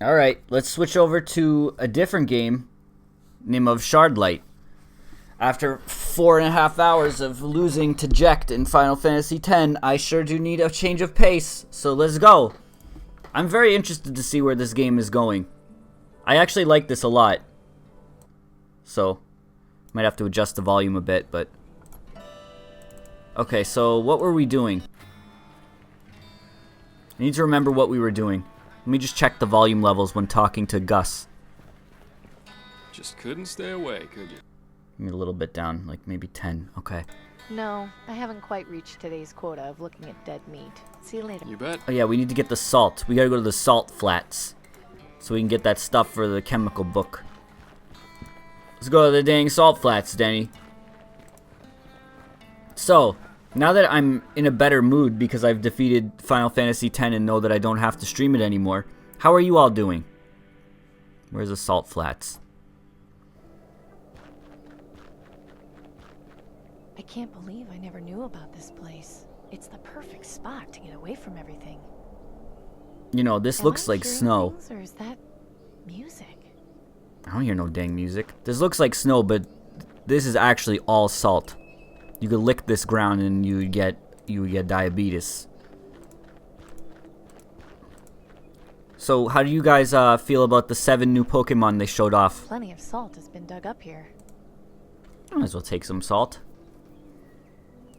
Alright, let's switch over to a different game named of Shardlight. After 4.5 hours of losing to Jekt in Final Fantasy X, I sure do need a change of pace, so let's go. I'm very interested to see where this game is going. I actually like this a lot. So, might have to adjust the volume a bit, but... Okay, so what were we doing? I need to remember what we were doing. Let me just check the volume levels when talking to Gus. Just couldn't stay away, could you? Maybe a little bit down, like maybe 10. Okay. No, I haven't quite reached today's quota of looking at dead meat. See you later. You bet. Oh yeah, we need to get the salt. We gotta go to the salt flats. So we can get that stuff for the chemical book. Let's go to the dang salt flats, Denny. So, now that I'm in a better mood because I've defeated Final Fantasy X and know that I don't have to stream it anymore, how are you all doing? Where's the salt flats? I can't believe I never knew about this place. It's the perfect spot to get away from everything. You know, this looks like snow. Things, or is that music? I don't hear no dang music. This looks like snow, but this is actually all salt. You could lick this ground and you would get diabetes. So, how do you guys feel about the 7 new Pokemon they showed off? Plenty of salt has been dug up here. Might as well take some salt.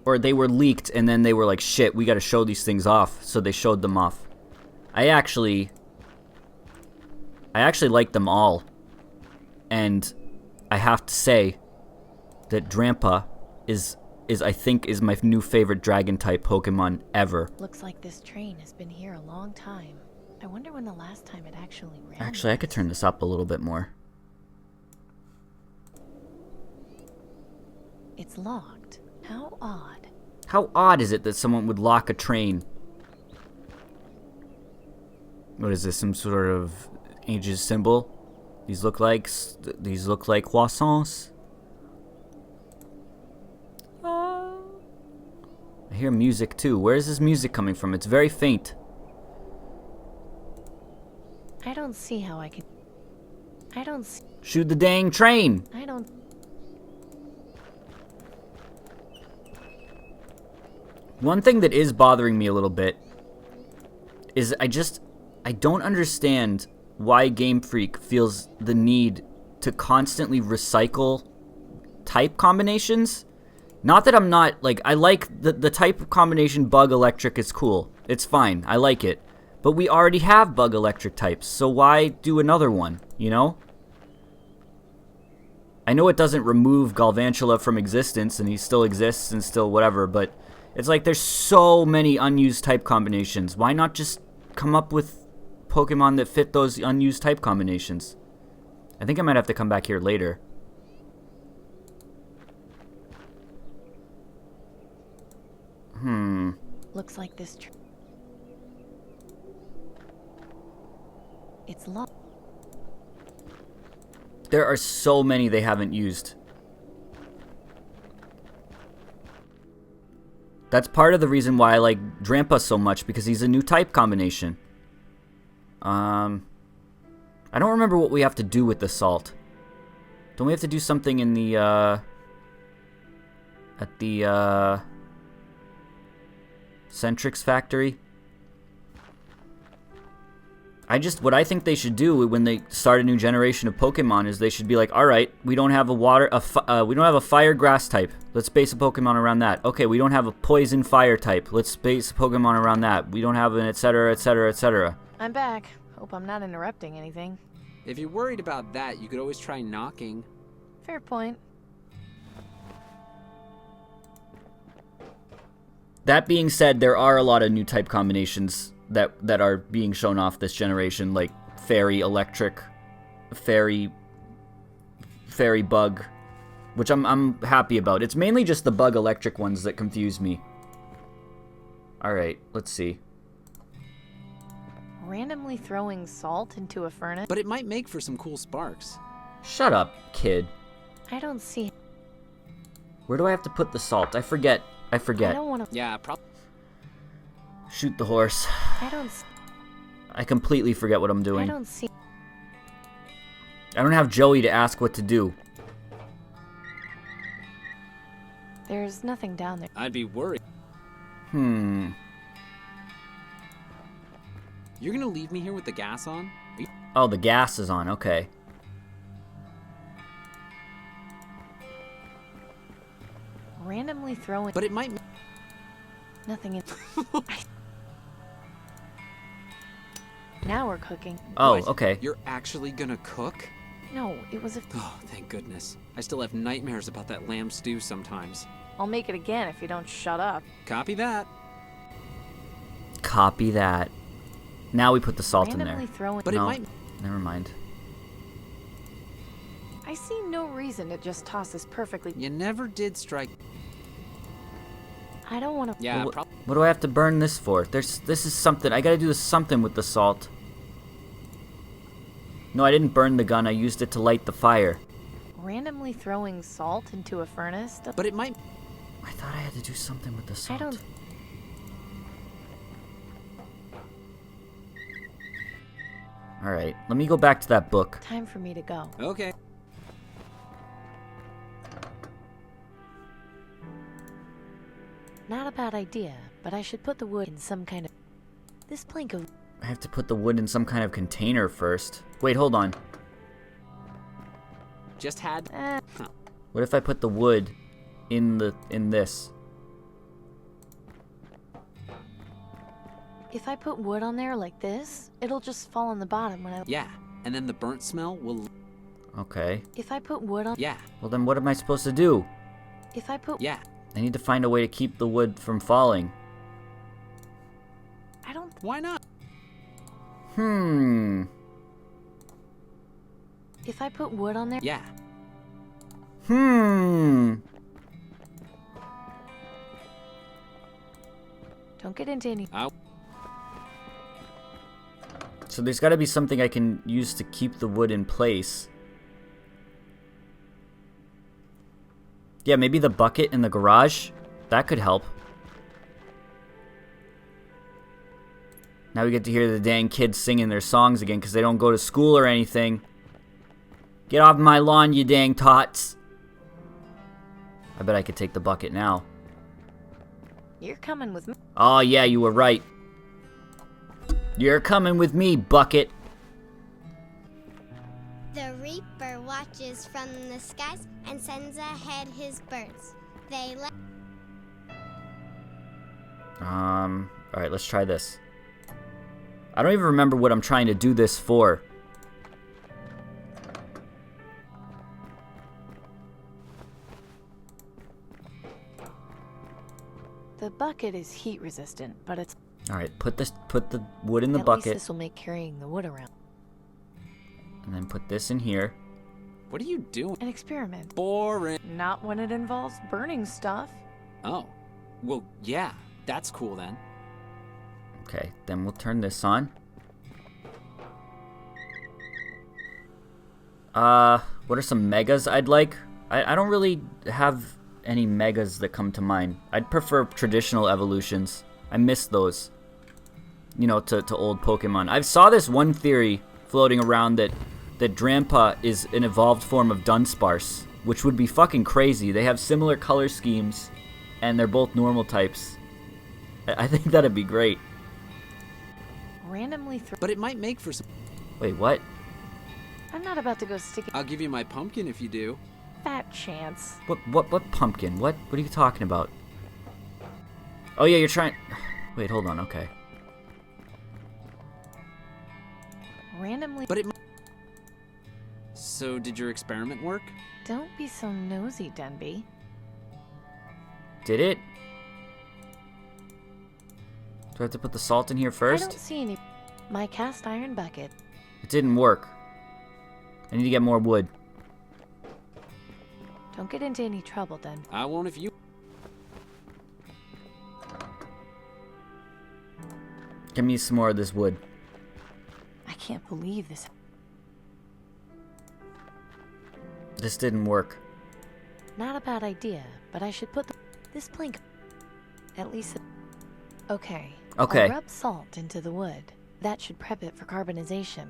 Or they were leaked and then they were like, shit, we gotta show these things off. So they showed them off. I actually like them all. And I have to say that Drampa is I think my new favorite dragon type Pokemon ever. Looks like this train has been here a long time. I wonder when the last time it actually ran. Actually, I could turn this up a little bit more. It's locked. How odd. How odd is it that someone would lock a train? What is this, some sort of ages symbol? These look like croissants. I hear music too. Where is this music coming from? It's very faint. I don't see how I can... I don't see... Shoot the dang train! I don't... One thing that is bothering me a little bit is I don't understand why Game Freak feels the need to constantly recycle type combinations. Not that I'm not, like, I like the type combination bug electric is cool. It's fine. I like it. But we already have bug electric types, so why do another one, you know? I know it doesn't remove Galvantula from existence, and he still exists and still whatever, but it's like there's so many unused type combinations. Why not just come up with Pokemon that fit those unused type combinations? I think I might have to come back here later. Looks like this... It's locked. There are so many they haven't used. That's part of the reason why I like Drampa so much, because he's a new type combination. I don't remember what we have to do with the salt. Don't we have to do something in the, at the, Centrix factory? What I think they should do when they start a new generation of Pokemon is they should be like, all right, we don't have we don't have a fire grass type. Let's base a Pokemon around that. Okay, we don't have a poison fire type. Let's base a Pokemon around that. We don't have an etc., etc., etc. I'm back. Hope I'm not interrupting anything. If you're worried about that, you could always try knocking. Fair point. That being said, there are a lot of new type combinations that are being shown off this generation, like Fairy Electric, Fairy Bug, which I'm happy about. It's mainly just the Bug Electric ones that confuse me. Alright, let's see. Randomly throwing salt into a furnace? But it might make for some cool sparks. Shut up, kid. I don't see... Where do I have to put the salt? I forget. I don't want to... Yeah, probably. Shoot the horse. I don't... I completely forget what I'm I doing. don't see. I don't have Joey to ask what to do. There's nothing down there. I'd be worried. Hmm. You're gonna leave me here with the gas on? Oh, the gas is on. Okay. Randomly throwing. But it might. Nothing in. Now we're cooking. Oh, What? okay. You're actually gonna cook? No, it was a. Oh, thank goodness. I still have nightmares about that lamb stew sometimes. I'll make it again if you don't shut up. Copy that. Copy that. Now we put the salt in there. Randomly throwing. But No, it might. never mind. I see no reason to just toss this perfectly. You never did strike. I don't want to. Yeah, Well, probably. what do I have to burn this for? This is something. I gotta do something with the salt. No, I didn't burn the gun. I used it to light the fire. Randomly throwing salt into a furnace. But it might. I thought I had to do something with the salt. I don't. Alright, let me go back to that book. Time for me to go. Okay. Not a bad idea, but I should put the wood in some kind of. This plank of. I have to put the wood in some kind of container first. Wait, hold on. Just had. Huh. What if I put the wood in this? If I put wood on there like this, it'll just fall on the bottom when I. Yeah, and then the burnt smell will. Okay. If I put wood on. Yeah, Well then what am I supposed to do? If I put. yeah. I need to find a way to keep the wood from falling. I don't. Why not? If I put wood on there. Yeah. Don't get into any. So there's got to be something I can use to keep the wood in place. Yeah, maybe the bucket in the garage? That could help. Now we get to hear the dang kids singing their songs again because they don't go to school or anything. Get off my lawn, you dang tots. I bet I could take the bucket now. You're coming with me. Oh yeah, you were right. You're coming with me, bucket. The Reaper watches from the skies and sends ahead his birds. They let. Alright, let's try this. I don't even remember what I'm trying to do this for. The bucket is heat resistant, but it's. Alright, put the wood in the At least bucket. this will make carrying the wood around. And then put this in here. What are you doing? An experiment. Boring. Not when it involves burning stuff. Oh. Well, yeah. That's cool then. Okay, then we'll turn this on. What are some megas I'd like? I don't really have any megas that come to mind. I'd prefer traditional evolutions. I miss those. You know, to old Pokemon. I saw this one theory floating around that Drampa is an evolved form of Dunsparce, which would be fucking crazy. They have similar color schemes, and they're both normal types. I think that'd be great. Randomly throw. But it might make for some. Wait, what? I'm not about to go stick I'll give you my pumpkin if you do. a fat chance. What pumpkin? What are you talking about? Oh yeah, you're trying. Wait, hold on. Okay. Randomly. But it. So did your experiment work? Don't be so nosy, Denby. Did it? Do I have to put the salt in here I first? don't see any. My cast iron bucket. It didn't work. I need to get more wood. Don't get into any trouble, then. I won't if you. Give me some more of this wood. I can't believe this. This didn't work. Not a bad idea, but I should put this plank. At least. Okay. Okay. I'll rub salt into the wood. That should prep it for carbonization.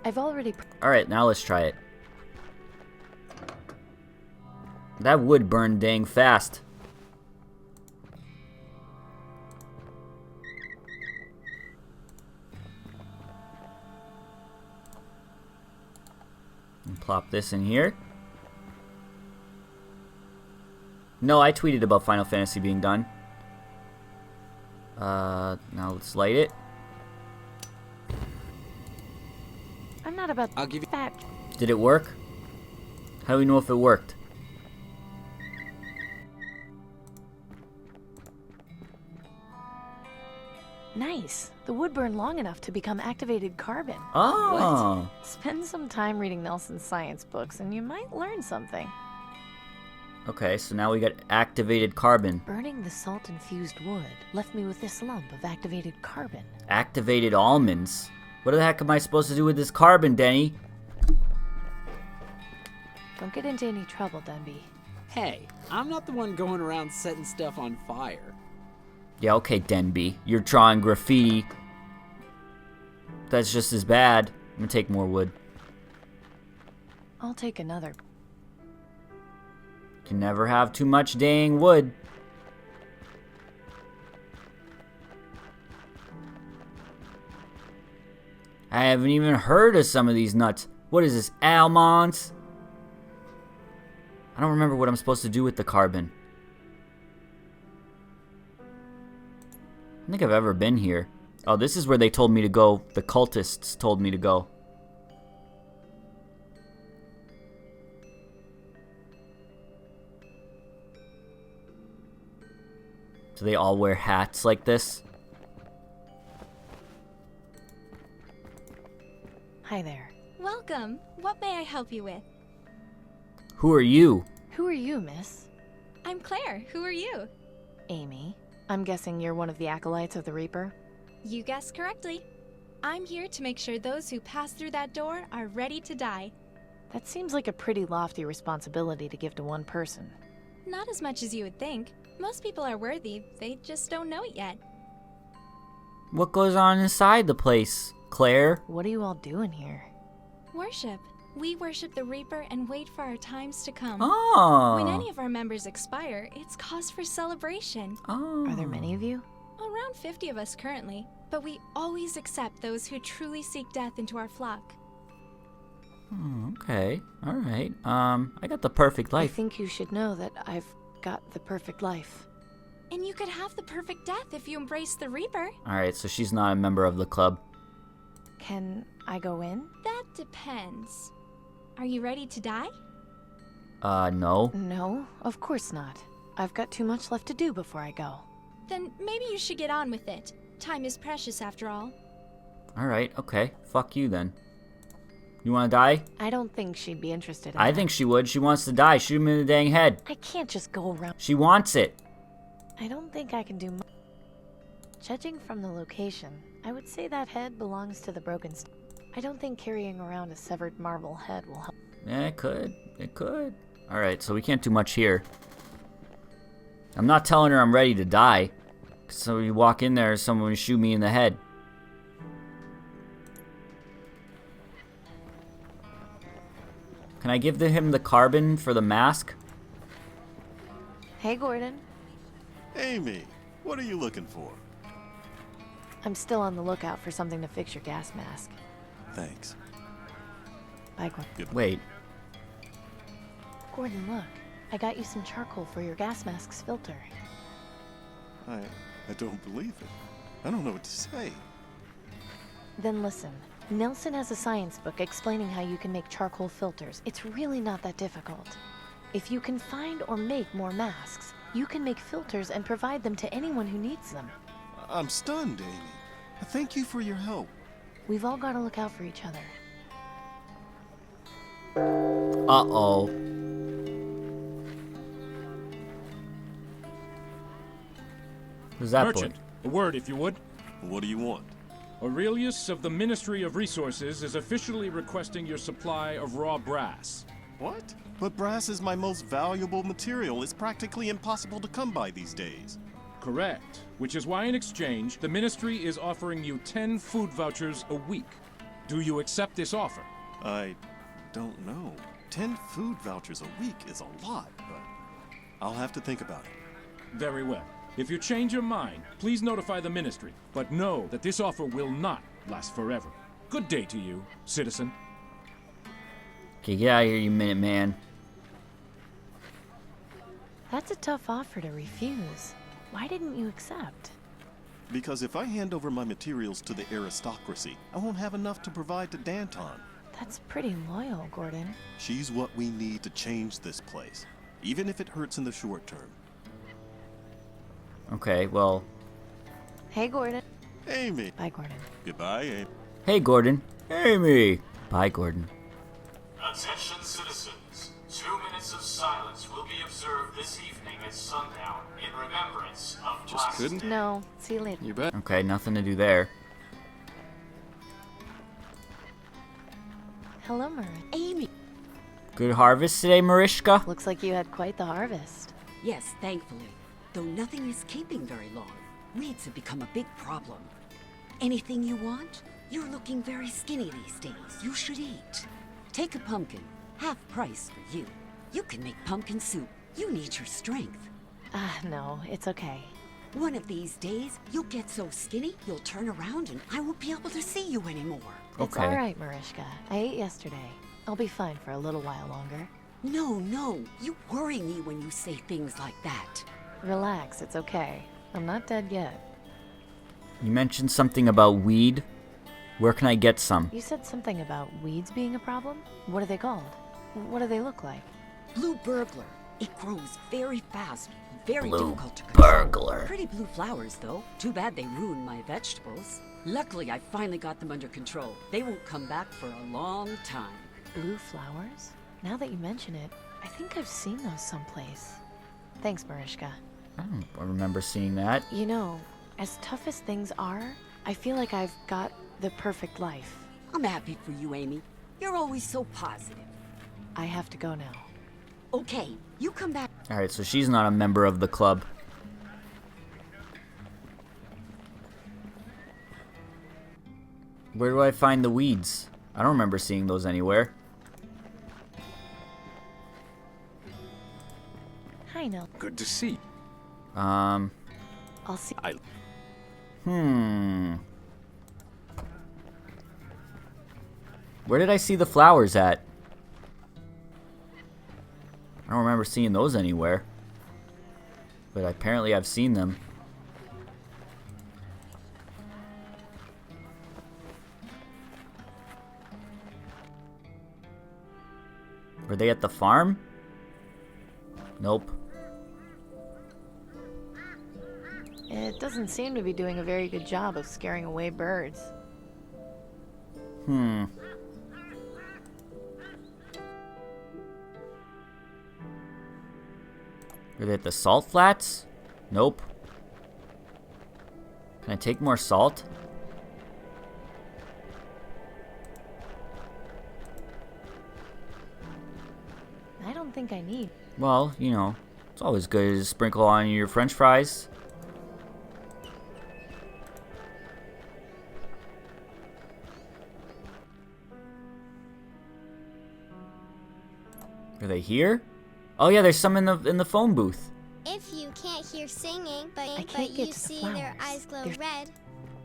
I've already... Alright, now let's try it. That wood burned dang fast. And plop this in here. No, I tweeted about Final Fantasy being done. Now let's light it. I'm not about I'll give you that. Did it work? How do we know if it worked? Nice. The wood burned long enough to become activated carbon. Oh. Spend some time reading Nelson's science books and you might learn something. Okay, so now we got activated carbon. Burning the salt-infused wood left me with this lump of activated carbon. Activated almonds? What the heck am I supposed to do with this carbon, Denny? Don't get into any trouble, Dunby. Hey, I'm not the one going around setting stuff on fire. Yeah, okay, Denby. You're drawing graffiti. That's just as bad. I'm gonna take more wood. I'll take another. Can never have too much dang wood. I haven't even heard of some of these nuts. What is this, almonds? I don't remember what I'm supposed to do with the carbon. I don't think I've ever been here. Oh, this is where they told me to go. The cultists told me to go. Do they all wear hats like this? Hi there. Welcome. What may I help you with? Who are you? Who are you, miss? I'm Claire. Who are you? Amy. I'm guessing you're one of the acolytes of the Reaper? You guessed correctly. I'm here to make sure those who pass through that door are ready to die. That seems like a pretty lofty responsibility to give to one person. Not as much as you would think. Most people are worthy, they just don't know it yet. What goes on inside the place, Claire? What are you all doing here? Worship. We worship the Reaper and wait for our times to come. Oh. When any of our members expire, it's cause for celebration. Oh. Are there many of you? Around 50 of us currently, but we always accept those who truly seek death into our flock. Oh, okay. All right. I got the perfect I life. think you should know that I've got the perfect life. And you could have the perfect death if you embrace the Reaper. All right, so she's not a member of the club. Can I go in? That depends. Are you ready to die? No. No, of course not. I've got too much left to do before I go. Then maybe you should get on with it. Time is precious after all. All right, okay. Fuck you then. You want to die? I don't think she'd be interested in I that. think she would. She wants to die. Shoot him in the dang head. I can't just go around. She wants it. I don't think I can do much. Judging from the location, I would say that head belongs to the broken I don't think carrying around a severed marble head will help. Yeah, it could. It could. All right, so we can't do much here. I'm not telling her I'm ready to die. So you walk in there, someone will shoot me in the head. Can I give him the carbon for the mask? Hey, Gordon. Amy, what are you looking for? I'm still on the lookout for something to fix your gas mask. Thanks. Bye, Gordon. Wait. Gordon, look. I got you some charcoal for your gas mask's filter. I don't believe it. I don't know what to say. Then listen. Nelson has a science book explaining how you can make charcoal filters. It's really not that difficult. If you can find or make more masks, you can make filters and provide them to anyone who needs them. I'm stunned, Amy. Thank you for your help. We've all got to look out for each other. Uh-oh. Who's that Merchant, boy? a word if you would. What do you want? Aurelius of the Ministry of Resources is officially requesting your supply of raw brass. What? But brass is my most valuable material. It's practically impossible to come by these days. Correct. Which is why in exchange, the Ministry is offering you 10 food vouchers a week. Do you accept this offer? I don't know. 10 food vouchers a week is a lot, but I'll have to think about it. Very well. If you change your mind, please notify the Ministry, but know that this offer will not last forever. Good day to you, citizen. Okay, get out of here, you minute man. That's a tough offer to refuse. Why didn't you accept? Because if I hand over my materials to the aristocracy, I won't have enough to provide to Danton. That's pretty loyal, Gordon. She's what we need to change this place, even if it hurts in the short term. Okay, well... Hey, Gordon. Amy. Bye, Gordon. Goodbye, Amy. Hey, Gordon. Amy. Bye, Gordon. Attention citizens, 2 minutes of silence will be observed this evening at sundown in remembrance of Just Blast couldn't? Day. No, see you later. You bet. Okay, nothing to do there. Hello, Marie. Amy! Good harvest today, Marishka? Looks like you had quite the harvest. Yes, thankfully. Though nothing is keeping very long. Weeds have become a big problem. Anything you want? You're looking very skinny these days. You should eat. Take a pumpkin. Half price for you. You can make pumpkin soup. You need your strength. No, it's okay. One of these days, you'll get so skinny, you'll turn around and I won't be able to see you anymore. It's Okay. alright, Marishka. I ate yesterday. I'll be fine for a little while longer. No. You worry me when you say things like that. Relax, it's okay. I'm not dead yet. You mentioned something about weed. Where can I get some? You said something about weeds being a problem? What are they called? What do they look like? Blue burglar. It grows very fast, very Blue difficult to control. burglar. Pretty blue flowers, though. Too bad they ruined my vegetables. Luckily, I finally got them under control. They won't come back for a long time. Blue flowers? Now that you mention it, I think I've seen those someplace. Thanks, Marishka. I don't remember seeing that. You know, as tough as things are, I feel like I've got the perfect life. I'm happy for you, Amy. You're always so positive. I have to go now. Okay, you come back. Alright, so she's not a member of the club. Where do I find the weeds? I don't remember seeing those anywhere. Hi, Nell. Good to see. I'll see. Where did I see the flowers at? I don't remember seeing those anywhere. But apparently I've seen them. Were they at the farm? Nope. It doesn't seem to be doing a very good job of scaring away birds. Are they at the salt flats? Nope. Can I take more salt? I don't think I need. Well, you know, it's always good to sprinkle on your french fries. Are they here? Oh yeah, there's some in the phone booth. If you can't hear singing, I but can't get you to the see their flowers. eyes glow They're- red,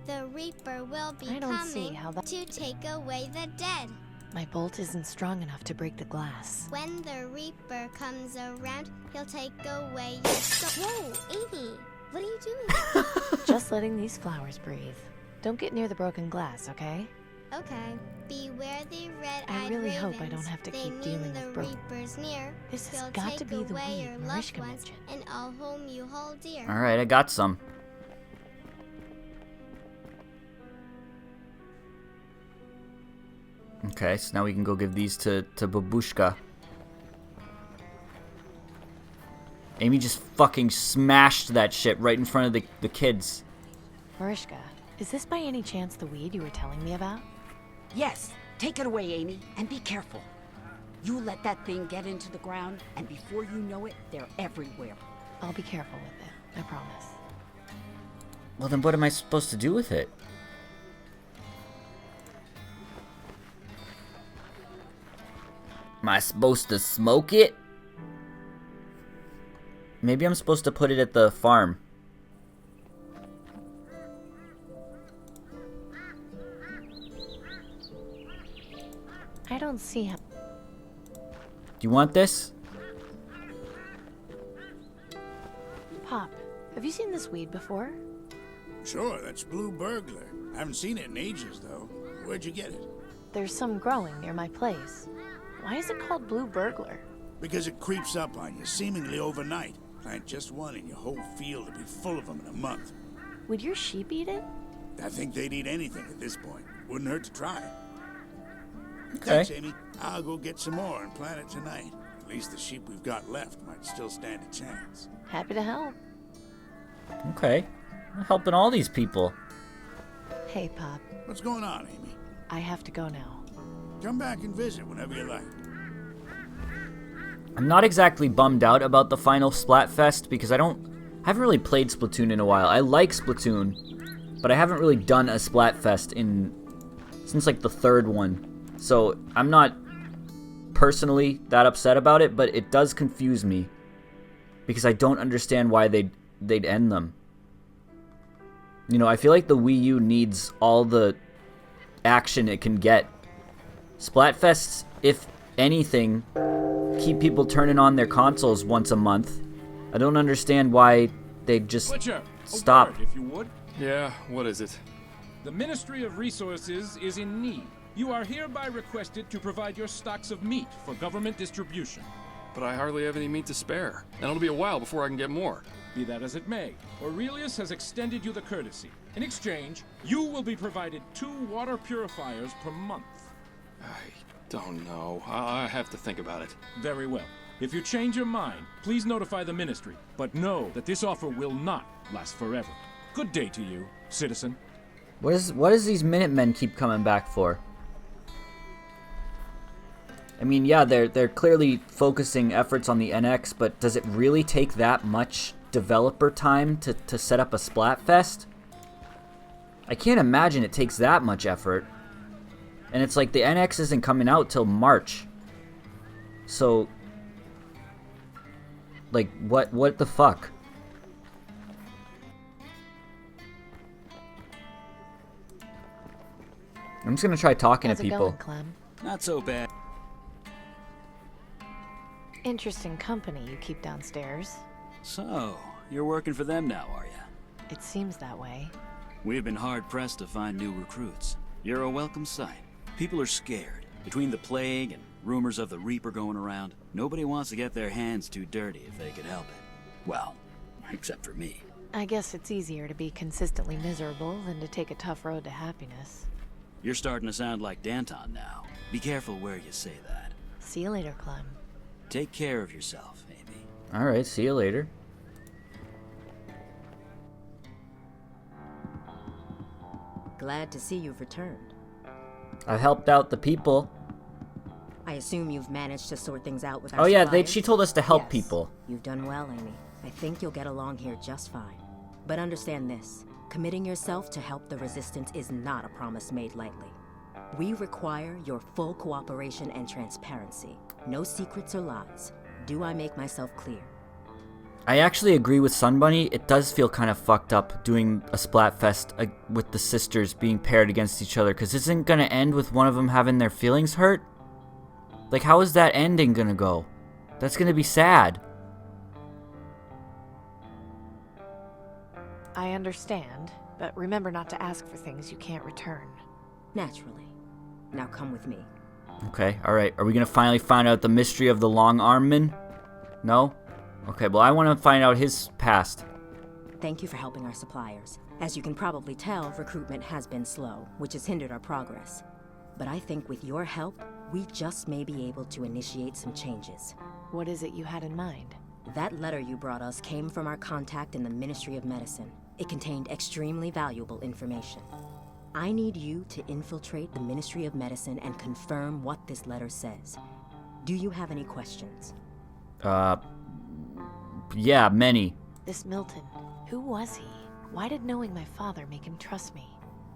the Reaper will be I don't see coming how that- to take away the dead. My bolt isn't strong enough to break the glass. When the Reaper comes around, he'll take away your soul. Whoa, Amy, what are you doing? Just letting these flowers breathe. Don't get near the broken glass, okay? Okay. Beware the red-eyed I really hope I ravens. don't have to They keep mean dealing the with broke. Reaper's near. This has He'll got to take be the away weed your loved Marishka ones mentioned. and all whom you hold dear. Alright, I got some. Okay, so now we can go give these to Babushka. Amy just fucking smashed that shit right in front of the kids. Marishka, is this by any chance the weed you were telling me about? Yes, take it away, Amy, and be careful. You let that thing get into the ground, and before you know it, they're everywhere. I'll be careful with it, I promise. Well, then what am I supposed to do with it? Am I supposed to smoke it? Maybe I'm supposed to put it at the farm. I don't see how. Do you want this? Pop, have you seen this weed before? Sure, that's Blue Burglar. I haven't seen it in ages, though. Where'd you get it? There's some growing near my place. Why is it called Blue Burglar? Because it creeps up on you, seemingly overnight. Plant just one and your whole field will be full of them in a month. Would your sheep eat it? I think they'd eat anything at this point. Wouldn't hurt to try. Okay. Thanks, Amy. I'll go get some more and plant it tonight. At least the sheep we've got left might still stand a chance. Happy to help. Okay. I'm helping all these people. Hey, Pop. What's going on, Amy? I have to go now. Come back and visit whenever you like. I'm not exactly bummed out about the final Splatfest because I haven't really played Splatoon in a while. I like Splatoon, but I haven't really done a Splatfest since like the third one. So I'm not personally that upset about it, but it does confuse me because I don't understand why they'd end them. You know, I feel like the Wii U needs all the action it can get. Splatfests, if anything, keep people turning on their consoles once a month. I don't understand why they just Butcher, stop. a word, if you would. Yeah, what is it? The Ministry of Resources is in need. You are hereby requested to provide your stocks of meat for government distribution. But I hardly have any meat to spare, and it'll be a while before I can get more. Be that as it may, Aurelius has extended you the courtesy. In exchange, you will be provided 2 water purifiers per month. I don't know. I have to think about it. Very well. If you change your mind, please notify the Ministry, but know that this offer will not last forever. Good day to you, citizen. What does these Minutemen keep coming back for? I mean, yeah, they're clearly focusing efforts on the NX, but does it really take that much developer time to set up a Splatfest? I can't imagine it takes that much effort. And it's like the NX isn't coming out till March. So, like, what the fuck? I'm just gonna try talking How's to it people. going, Clem? Not so bad. Interesting company you keep downstairs. So, you're working for them now, are you? It seems that way. We've been hard-pressed to find new recruits. You're a welcome sight. People are scared. Between the plague and rumors of the Reaper going around, nobody wants to get their hands too dirty if they could help it. Well, except for me. I guess it's easier to be consistently miserable than to take a tough road to happiness. You're starting to sound like Danton now. Be careful where you say that. See you later, Clem. Take care of yourself, Amy. Alright, see you later. Glad to see you've returned. I've helped out the people. I assume you've managed to sort things out with our Oh yeah, suppliers? she told us to help Yes. people. You've done well, Amy. I think you'll get along here just fine. But understand this. Committing yourself to help the Resistance is not a promise made lightly. We require your full cooperation and transparency. No secrets or lies. Do I make myself clear? I actually agree with Sunbunny. It does feel kind of fucked up doing a Splatfest with the sisters being paired against each other, because isn't going to end with one of them having their feelings hurt? Like, how is that ending going to go? That's going to be sad. I understand, but remember not to ask for things you can't return. Naturally. Now come with me. Okay, alright. Are we going to finally find out the mystery of the long armman? No? Okay, well, I want to find out his past. Thank you for helping our suppliers. As you can probably tell, recruitment has been slow, which has hindered our progress. But I think with your help, we just may be able to initiate some changes. What is it you had in mind? That letter you brought us came from our contact in the Ministry of Medicine. It contained extremely valuable information. I need you to infiltrate the Ministry of Medicine and confirm what this letter says. Do you have any questions? Yeah, many. This Milton, who was he? Why did knowing my father make him trust me?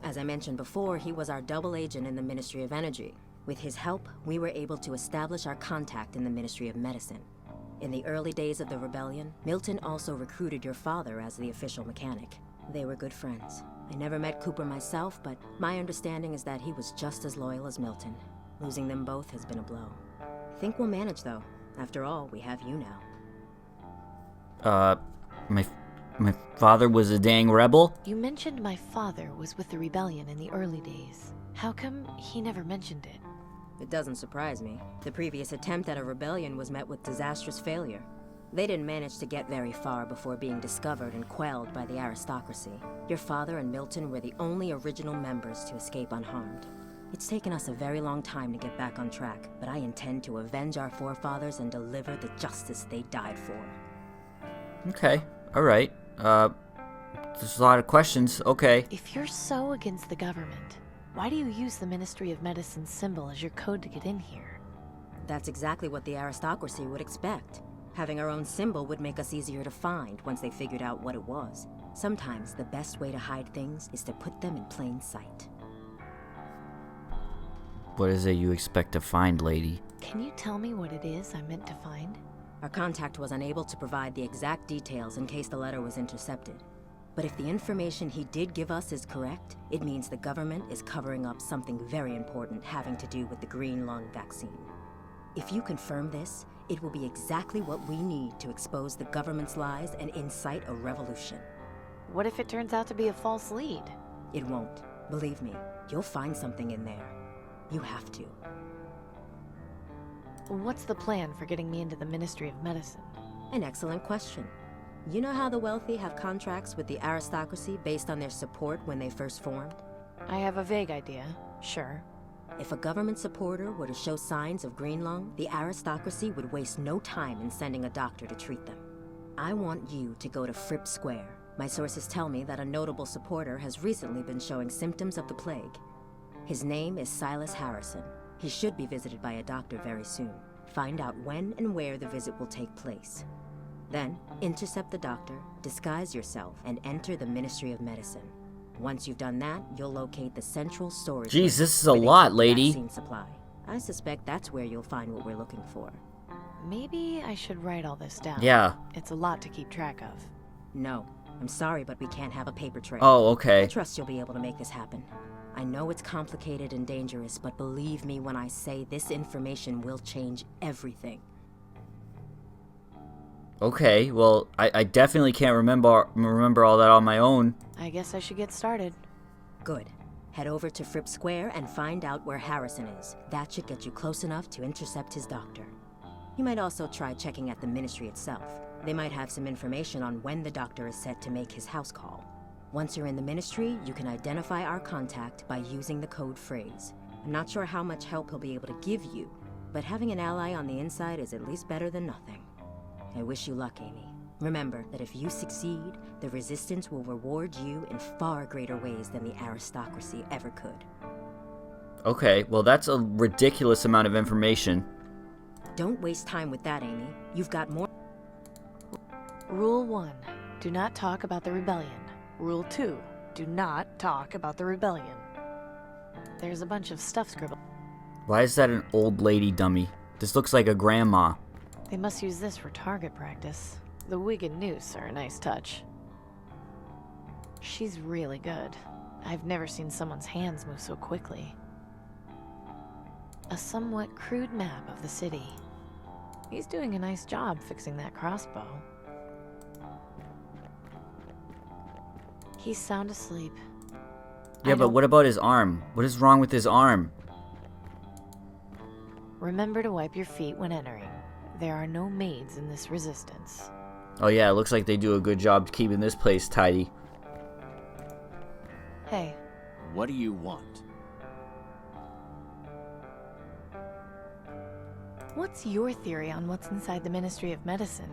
As I mentioned before, he was our double agent in the Ministry of Energy. With his help, we were able to establish our contact in the Ministry of Medicine. In the early days of the rebellion, Milton also recruited your father as the official mechanic. They were good friends. I never met Cooper myself, but my understanding is that he was just as loyal as Milton. Losing them both has been a blow. I think we'll manage, though. After all, we have you now. My father was a dang rebel? You mentioned my father was with the rebellion in the early days. How come he never mentioned it? It doesn't surprise me. The previous attempt at a rebellion was met with disastrous failure. They didn't manage to get very far before being discovered and quelled by the aristocracy. Your father and Milton were the only original members to escape unharmed. It's taken us a very long time to get back on track, but I intend to avenge our forefathers and deliver the justice they died for. Okay, alright. There's a lot of questions, okay. If you're so against the government, why do you use the Ministry of Medicine's symbol as your code to get in here? That's exactly what the aristocracy would expect. Having our own symbol would make us easier to find once they figured out what it was. Sometimes the best way to hide things is to put them in plain sight. What is it you expect to find, lady? Can you tell me what it is I'm meant to find? Our contact was unable to provide the exact details in case the letter was intercepted. But if the information he did give us is correct, it means the government is covering up something very important having to do with the green lung vaccine. If you confirm this, it will be exactly what we need to expose the government's lies and incite a revolution. What if it turns out to be a false lead? It won't. Believe me, you'll find something in there. You have to. What's the plan for getting me into the Ministry of Medicine? An excellent question. You know how the wealthy have contracts with the aristocracy based on their support when they first formed? I have a vague idea, sure. If a government supporter were to show signs of green lung, the aristocracy would waste no time in sending a doctor to treat them. I want you to go to Frip Square. My sources tell me that a notable supporter has recently been showing symptoms of the plague. His name is Silas Harrison. He should be visited by a doctor very soon. Find out when and where the visit will take place. Then, intercept the doctor, disguise yourself, and enter the Ministry of Medicine. Once you've done that, you'll locate the central storage. Jeez, this is a lot, lady. Vaccine supply. I suspect that's where you'll find what we're looking for. Maybe I should write all this down. Yeah. It's a lot to keep track of. No, I'm sorry, but we can't have a paper trail. Oh, okay. I trust you'll be able to make this happen. I know it's complicated and dangerous, but believe me when I say this information will change everything. Okay, well, I definitely can't remember all that on my own. I guess I should get started. Good. Head over to Frip Square and find out where Harrison is. That should get you close enough to intercept his doctor. You might also try checking at the Ministry itself. They might have some information on when the doctor is set to make his house call. Once you're in the Ministry, you can identify our contact by using the code phrase. I'm not sure how much help he'll be able to give you, but having an ally on the inside is at least better than nothing. I wish you luck, Amy. Remember that if you succeed, the Resistance will reward you in far greater ways than the aristocracy ever could. Okay, well that's a ridiculous amount of information. Don't waste time with that, Amy. You've got more. Rule 1. Do not talk about the rebellion. Rule 2. Do not talk about the rebellion. There's a bunch of stuff scribbled. Why is that an old lady dummy? This looks like a grandma. They must use this for target practice. The wig and noose are a nice touch. She's really good. I've never seen someone's hands move so quickly. A somewhat crude map of the city. He's doing a nice job fixing that crossbow. He's sound asleep. Yeah, but what about his arm? What is wrong with his arm? Remember to wipe your feet when entering. There are no maids in this Resistance. Oh yeah, it looks like they do a good job keeping this place tidy. Hey. What do you want? What's your theory on what's inside the Ministry of Medicine?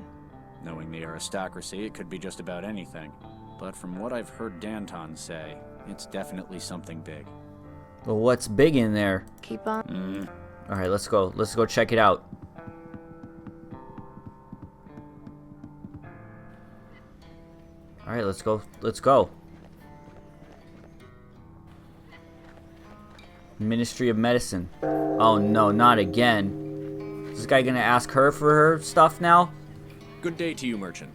Knowing the aristocracy, it could be just about anything. But from what I've heard Danton say, it's definitely something big. Well, what's big in there? Keep on. Alright, let's go. Let's go check it out. Alright, let's go. Let's go. Ministry of Medicine. Oh no, not again. Is this guy gonna ask her for her stuff now? Good day to you, merchant.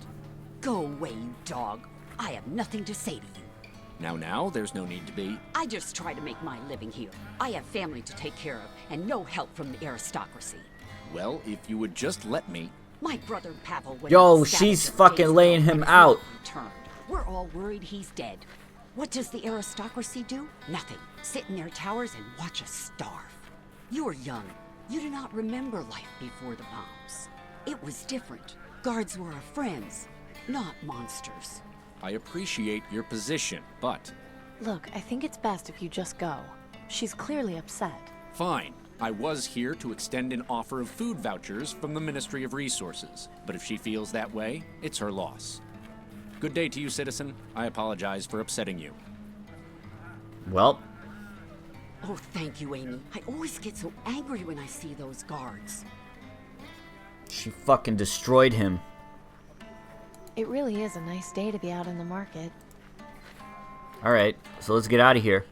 Go away, you dog. I have nothing to say to you. Now, there's no need to be. I just try to make my living here. I have family to take care of, and no help from the aristocracy. Well, if you would just let me. My brother Pavel went Yo, on status she's of fucking days laying ago him and has out. not returned. We're all worried he's dead. What does the aristocracy do? Nothing. Sit in their towers and watch us starve. You're young. You do not remember life before the bombs. It was different. Guards were our friends, not monsters. I appreciate your position, but... Look, I think it's best if you just go. She's clearly upset. Fine. I was here to extend an offer of food vouchers from the Ministry of Resources, but if she feels that way, it's her loss. Good day to you, citizen. I apologize for upsetting you. Well. Oh, thank you, Amy. I always get so angry when I see those guards. She fucking destroyed him. It really is a nice day to be out in the market. Alright, so let's get out of here.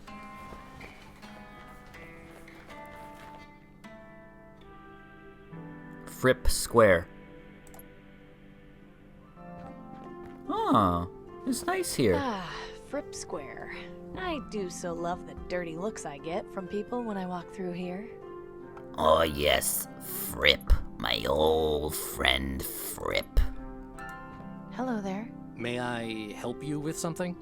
Frip Square. Oh, it's nice here. Ah, Frip Square. I do so love the dirty looks I get from people when I walk through here. Oh yes, Frip. My old friend Frip. Hello there. May I help you with something?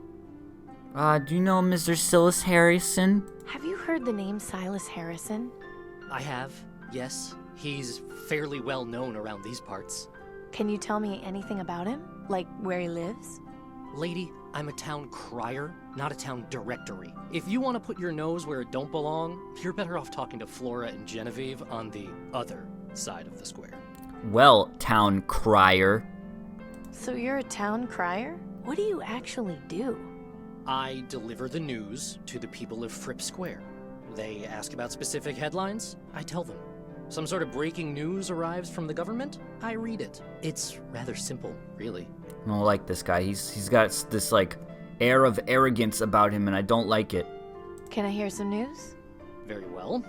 Do you know Mr. Silas Harrison? Have you heard the name Silas Harrison? I have, yes. He's fairly well known around these parts. Can you tell me anything about him? Like where he lives? Lady, I'm a town crier, not a town directory. If you want to put your nose where it don't belong, you're better off talking to Flora and Genevieve on the other side of the square. Well, town crier. So you're a town crier? What do you actually do? I deliver the news to the people of Frip Square. They ask about specific headlines, I tell them. Some sort of breaking news arrives from the government, I read it. It's rather simple, really. I don't like this guy. He's got this, like, air of arrogance about him, and I don't like it. Can I hear some news? Very well.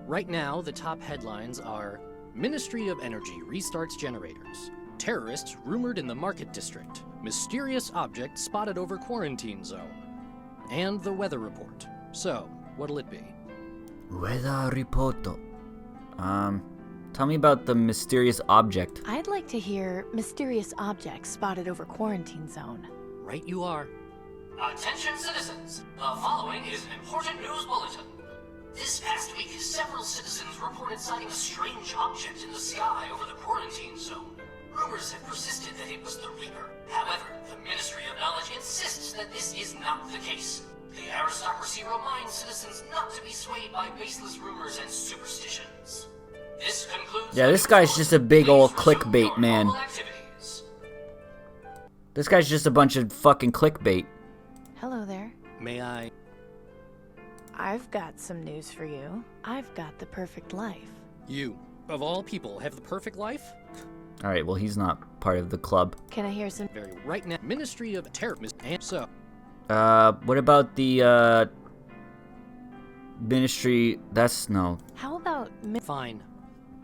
Right now, the top headlines are Ministry of Energy restarts generators. Terrorists rumored in the market district. Mysterious object spotted over quarantine zone. And the weather report. So, what'll it be? Weather report. Tell me about the mysterious object. I'd like to hear mysterious objects spotted over quarantine zone. Right you are. Attention citizens, the following is an important news bulletin. This past week, several citizens reported sighting a strange object in the sky over the quarantine zone. Rumors have persisted that it was the Reaper. However, the Ministry of Knowledge insists that this is not the case. The aristocracy reminds citizens not to be swayed by baseless rumors and superstitions. This concludes. Yeah, this guy's just a big old clickbait, man. This guy's just a bunch of fucking clickbait. Hello there. May I? I've got some news for you. I've got the perfect life. You, of all people, have the perfect life? Alright, well, he's not part of the club. Can I hear some? Very right now. Ministry of Terror. And so. What about the, Ministry... That's... no. How about... Fine.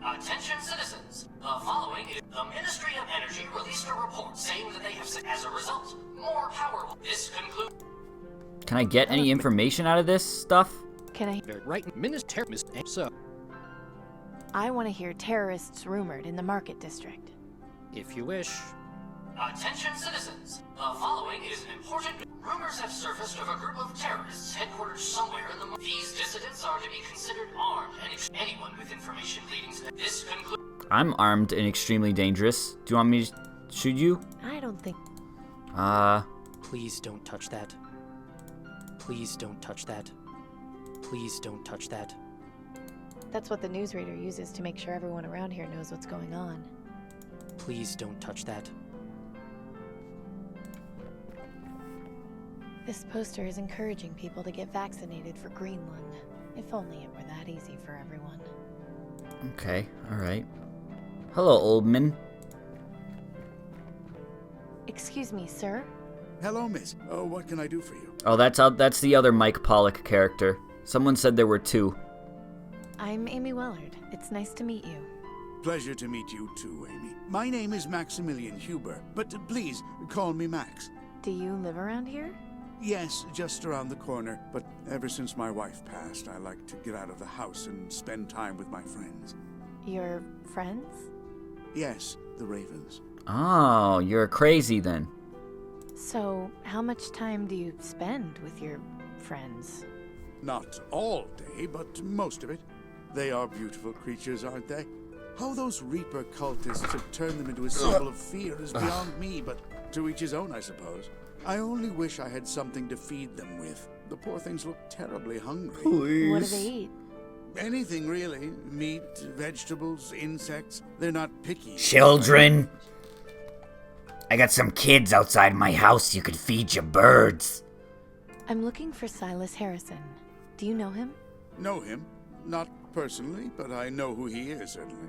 Attention citizens, the following is... The Ministry of Energy released a report saying that they have... As a result, more power... This concludes... Can I get any information out of this stuff? Can I... Very right. Minister... And so. I want to hear terrorists rumored in the market district. If you wish. Attention citizens, the following is an important... Rumors have surfaced of a group of terrorists headquartered somewhere in the... These dissidents are to be considered armed, and anyone with information leading to... This concludes... I'm armed and extremely dangerous. Do you want me to shoot you? I don't think... Please don't touch that. Please don't touch that. Please don't touch that. That's what the newsreader uses to make sure everyone around here knows what's going on. Please don't touch that. This poster is encouraging people to get vaccinated for Greenland. If only it were that easy for everyone. Okay, alright. Hello, old man. Excuse me, sir? Hello, miss. Oh, what can I do for you? Oh, that's the other Mike Pollock character. Someone said there were two. I'm Amy Wellard. It's nice to meet you. Pleasure to meet you too, Amy. My name is Maximilian Huber, but please call me Max. Do you live around here? Yes, just around the corner, but ever since my wife passed, I like to get out of the house and spend time with my friends. Your friends? Yes, the Ravens. Oh, you're crazy then. So, how much time do you spend with your friends? Not all day, but most of it. They are beautiful creatures, aren't they? How those Reaper cultists have turned them into a symbol of fear is beyond me, but to each his own, I suppose. I only wish I had something to feed them with. The poor things look terribly hungry. Please. What do they eat? Anything, really. Meat, vegetables, insects. They're not picky. Children! I got some kids outside my house you could feed your birds. I'm looking for Silas Harrison. Do you know him? Know him? Not personally, but I know who he is, certainly.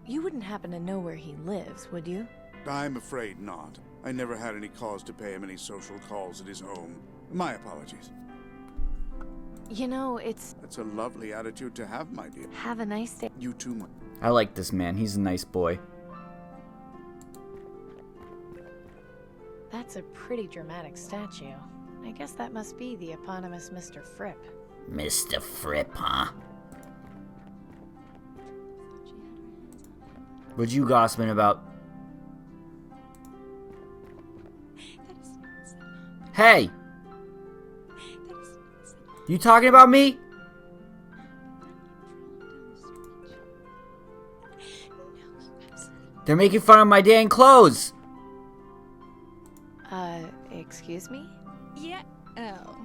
You wouldn't happen to know where he lives, would you? I'm afraid not. I never had any cause to pay him any social calls at his home. My apologies. You know, it's... That's a lovely attitude to have, my dear. Have a nice day. You too, I like this man. He's a nice boy. That's a pretty dramatic statue. I guess that must be the eponymous Mr. Frip. Mr. Frip, huh? What you gossiping about? Hey! You talking about me? They're making fun of my dang clothes! Excuse me? Yeah. Oh.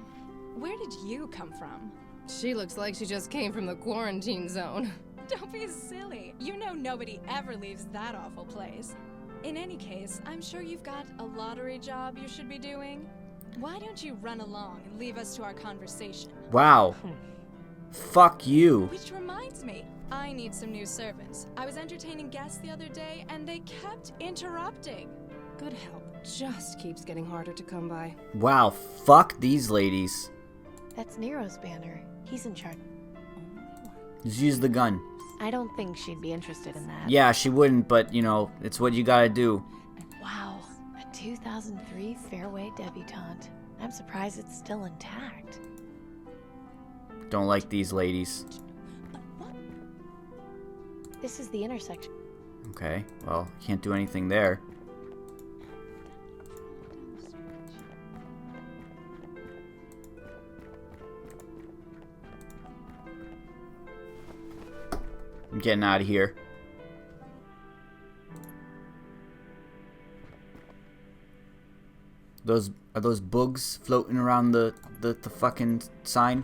Where did you come from? She looks like she just came from the quarantine zone. Don't be silly. You know nobody ever leaves that awful place. In any case, I'm sure you've got a lottery job you should be doing. Why don't you run along and leave us to our conversation? Wow. Fuck you. Which reminds me, I need some new servants. I was entertaining guests the other day, and they kept interrupting. Good help just keeps getting harder to come by. Wow, fuck these ladies. That's Nero's banner. He's in charge. Just use the gun. I don't think she'd be interested in that. Yeah, she wouldn't, but, you know, it's what you gotta do. Wow, a 2003 Fairway debutante. I'm surprised it's still intact. Don't like these ladies. This is the intersection. Okay, well, can't do anything there. I'm getting out of here. Are those bugs floating around the fucking sign?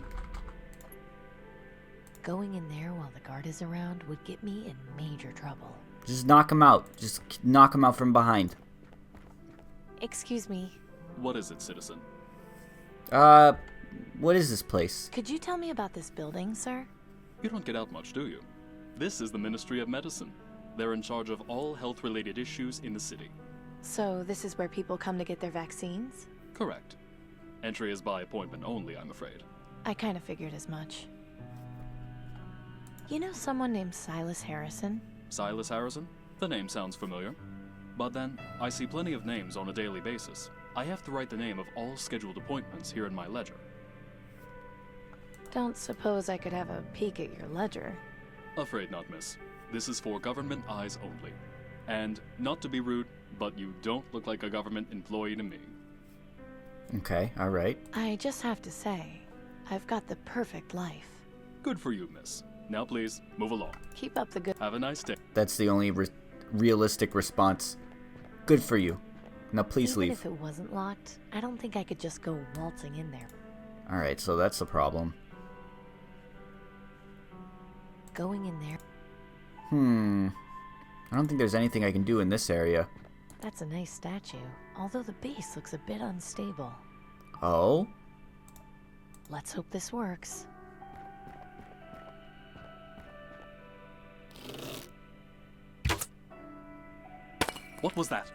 Going in there while the guard is around would get me in major trouble. Just knock him out. Just knock him out from behind. Excuse me. What is it, citizen? What is this place? Could you tell me about this building, sir? You don't get out much, do you? This is the Ministry of Medicine. They're in charge of all health-related issues in the city. So this is where people come to get their vaccines? Correct. Entry is by appointment only, I'm afraid. I kind of figured as much. You know someone named Silas Harrison? Silas Harrison? The name sounds familiar. But then, I see plenty of names on a daily basis. I have to write the name of all scheduled appointments here in my ledger. Don't suppose I could have a peek at your ledger. Afraid not, miss. This is for government eyes only. And, not to be rude, but you don't look like a government employee to me. Okay, alright. I just have to say, I've got the perfect life. Good for you, miss. Now please, move along. Keep up the good... Have a nice day. That's the only realistic response. Good for you. Now please Even leave. if it wasn't locked, I don't think I could just go waltzing in there. Alright, so that's the problem. Going in there... I don't think there's anything I can do in this area. That's a nice statue, although the base looks a bit unstable. Oh? Let's hope this works. What was that?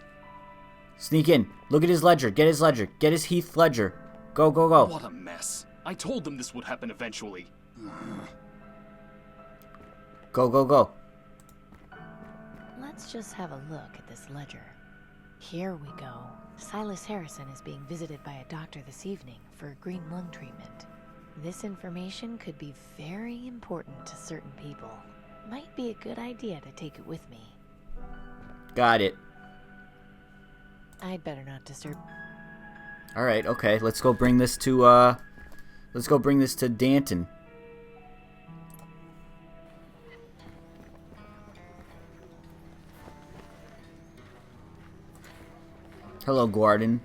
Sneak in. Look at his ledger. Get his ledger. Get his Heath ledger. Go, go, go. What a mess. I told them this would happen eventually. Go, go, go. Let's just have a look at this ledger. Here we go. Silas Harrison is being visited by a doctor this evening for green lung treatment. This information could be very important to certain people. Might be a good idea to take it with me. Got it. I'd better not disturb. Alright, okay. Let's go bring this to, Danton. Hello, Gordon.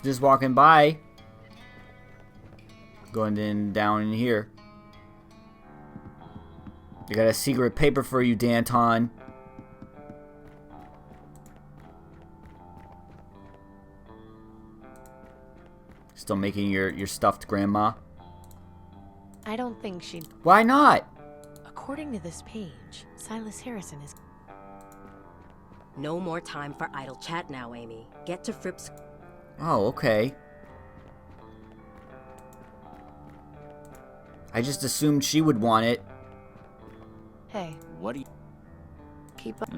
Just walking by. Going in down in here. I got a secret paper for you, Danton. Still making your stuffed grandma? I don't think she'd... Why not? According to this page, Silas Harrison is... No more time for idle chat now, Amy. Get to Frip's... Oh, okay. I just assumed she would want it. Hey. What do you... Keep up.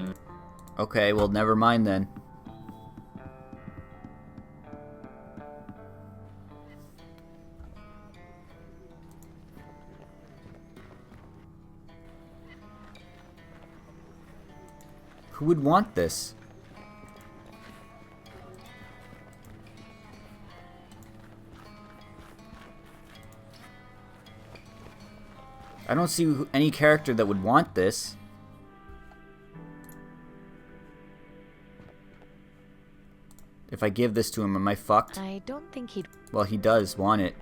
Okay, well, never mind then. Who would want this? I don't see any character that would want this. If I give this to him, am I fucked? I don't think he'd... Well, he does want it.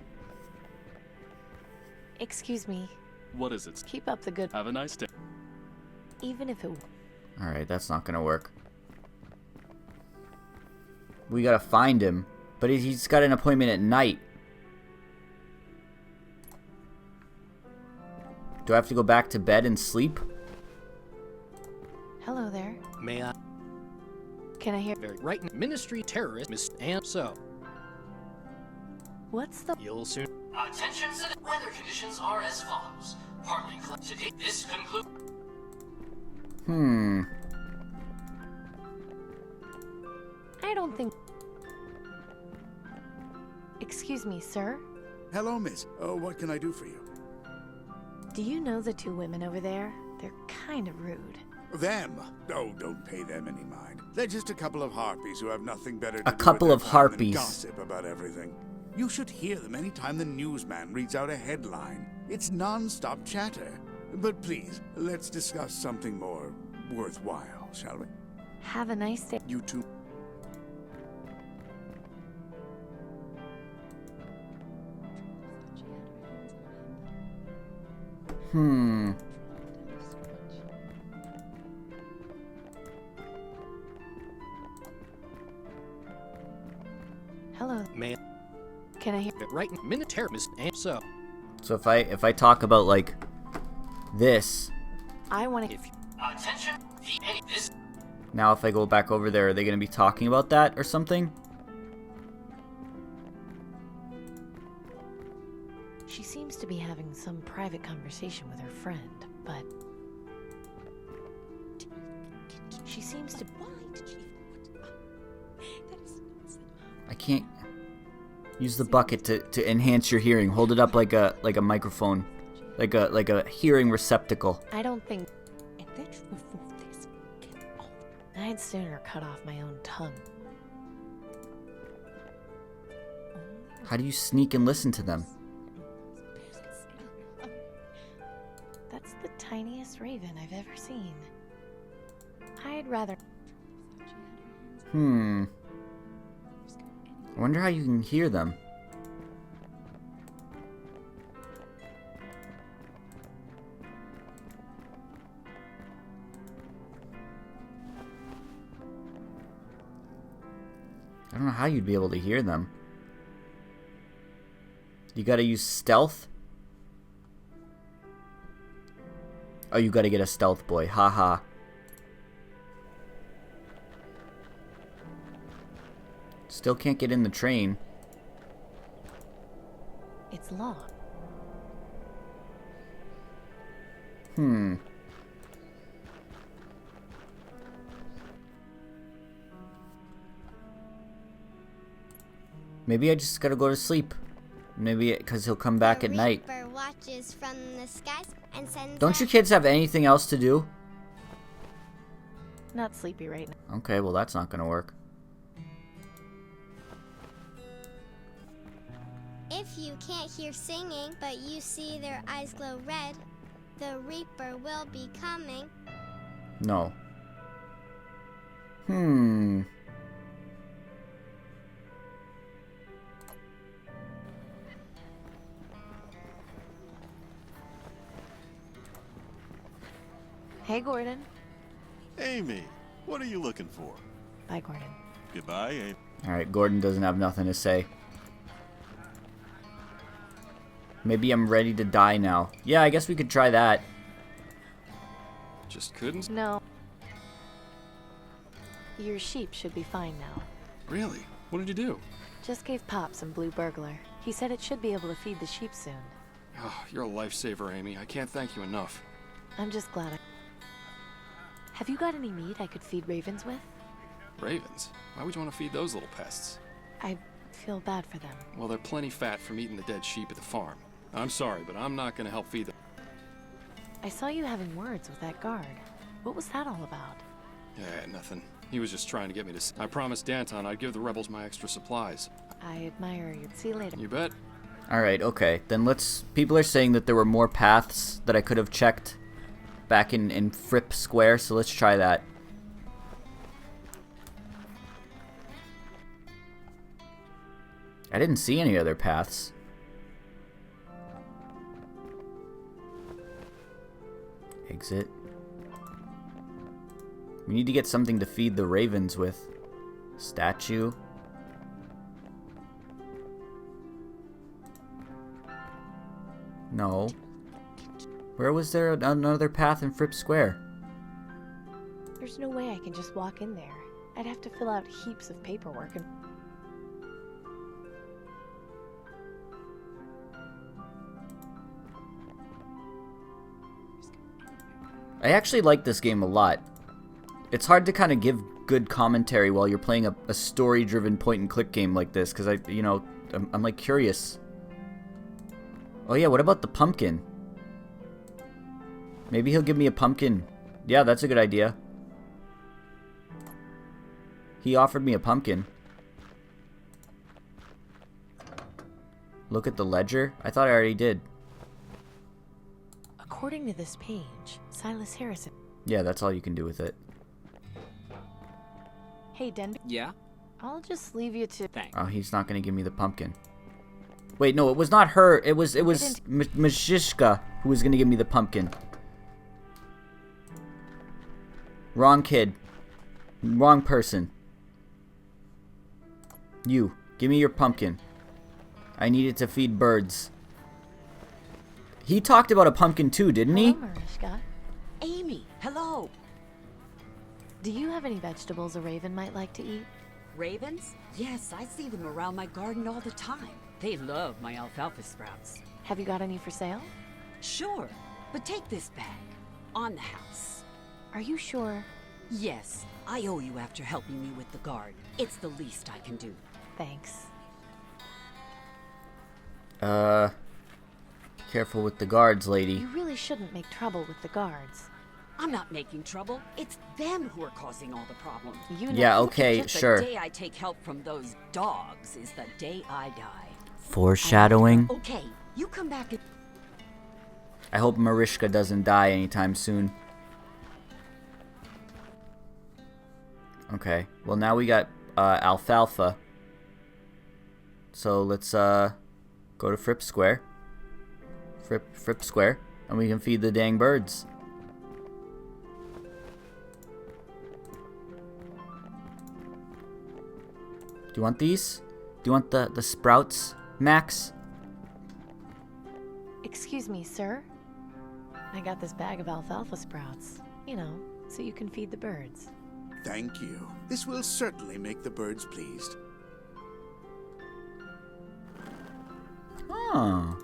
Excuse me. What is it? Keep up the good... Have a nice day. Even if it... Alright, that's not gonna work. We gotta find him. But he's got an appointment at night. Do I have to go back to bed and sleep? Hello there. May I? Can I hear... Very right. Ministry terrorist, Miss... And so... What's the... You'll soon... Attention, citizens. Weather conditions are as follows. Partly cloudy. Today, this concludes... I don't think... Excuse me, sir? Hello, miss. What can I do for you? Do you know the two women over there? They're kind of rude. Them? Oh, don't pay them any mind. They're just a couple of harpies who have nothing better to do A couple with of their time than harpies. gossip about everything. You should hear them anytime the newsman reads out a headline. It's non-stop chatter. But please, let's discuss something more worthwhile, shall we? Have a nice day. You too. Hello. May I? Can I hear... Right. Minute terrorist. And so... So if I talk about like this, I want to... Attention. This... now if I go back over there, are they gonna be talking about that or something? She seems to be having some private conversation with her friend, but... She seems to... I can't use the bucket to enhance your hearing. Hold it up like a microphone, like a hearing receptacle. I don't think... I'd sooner cut off my own tongue. How do you sneak and listen to them? That's the tiniest raven I've ever seen. I'd rather... I wonder how you can hear them. I don't know how you'd be able to hear them. You gotta use stealth? Oh, you gotta get a stealth boy. Haha. Still can't get in the train. It's locked. Maybe I just gotta go to sleep. Maybe because he'll come back at night. Reaper watches from the skies and sends Don't you kids have anything else to do? Not sleepy right now. Okay, well that's not gonna work. If you can't hear singing, but you see their eyes glow red, the Reaper will be coming. No. Hey, Gordon. Amy, what are you looking for? Bye, Gordon. Goodbye, Amy. Alright, Gordon doesn't have nothing to say. Maybe I'm ready to die now. Yeah, I guess we could try that. Just couldn't? No. Your sheep should be fine now. Really? What did you do? Just gave Pop some blue burglar. He said it should be able to feed the sheep soon. Oh, you're a lifesaver, Amy. I can't thank you enough. I'm just glad I... Have you got any meat I could feed ravens with? Ravens? Why would you want to feed those little pests? I feel bad for them. Well, they're plenty fat from eating the dead sheep at the farm. I'm sorry, but I'm not going to help feed them. I saw you having words with that guard. What was that all about? Yeah, nothing. He was just trying to get me to... I promised Danton I'd give the rebels my extra supplies. I admire you. See you later. You bet. Alright, okay. Then let's... People are saying that there were more paths that I could have checked back in Frip Square, so let's try that. I didn't see any other paths. Exit. We need to get something to feed the ravens with. Statue. No. Where was there another path in Frip Square? There's no way I can just walk in there. I'd have to fill out heaps of paperwork and... I actually like this game a lot. It's hard to kind of give good commentary while you're playing a story-driven point-and-click game like this, because I'm like curious. Oh yeah, what about the pumpkin? Maybe he'll give me a pumpkin. Yeah, that's a good idea. He offered me a pumpkin. Look at the ledger? I thought I already did. According to this page, Silas Harrison... Yeah, that's all you can do with it. Hey, Denby. Yeah? I'll just leave you to... Thanks. Oh, he's not going to give me the pumpkin. Wait, no, it was not her. It was Mashishka who was going to give me the pumpkin. Wrong kid. Wrong person. You, give me your pumpkin. I need it to feed birds. He talked about a pumpkin too, didn't he? Hello, Mariska. Amy, hello. Do you have any vegetables a raven might like to eat? Ravens? Yes, I see them around my garden all the time. They love my alfalfa sprouts. Have you got any for sale? Sure, but take this bag. On the house. Are you sure? Yes, I owe you after helping me with the guard. It's the least I can do. Thanks. Careful with the guards, lady. You really shouldn't make trouble with the guards. I'm not making trouble. It's them who are causing all the problems. You know, yeah, okay, just sure. The day I take help from those dogs is the day I die. Foreshadowing. Okay, you come back and... I hope Mariska doesn't die anytime soon. Okay, well now we got alfalfa. So let's go to Frip Square. Frip Square, and we can feed the dang birds. Do you want these? Do you want the sprouts, Max? Excuse me, sir. I got this bag of alfalfa sprouts. You know, so you can feed the birds. Thank you. This will certainly make the birds pleased. Oh.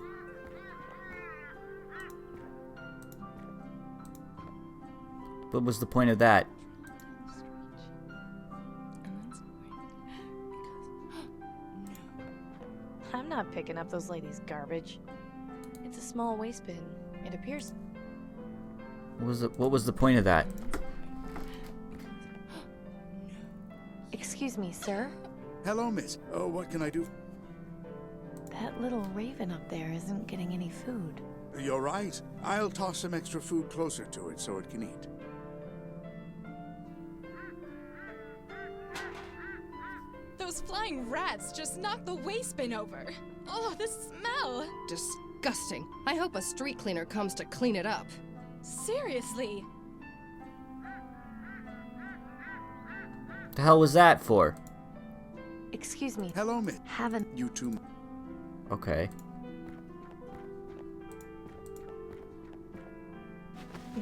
What was the point of that? I'm not picking up those ladies' garbage. It's a small waste bin. It appears. What was the point of that? Excuse me, sir. Hello, miss. Oh, what can I do? That little raven up there isn't getting any food. You're right. I'll toss some extra food closer to it so it can eat. Those flying rats just knocked the waste bin over. Oh, the smell! Disgusting. I hope a street cleaner comes to clean it up. Seriously. The hell was that for? Excuse me. Hello, miss. Haven't you two? Okay.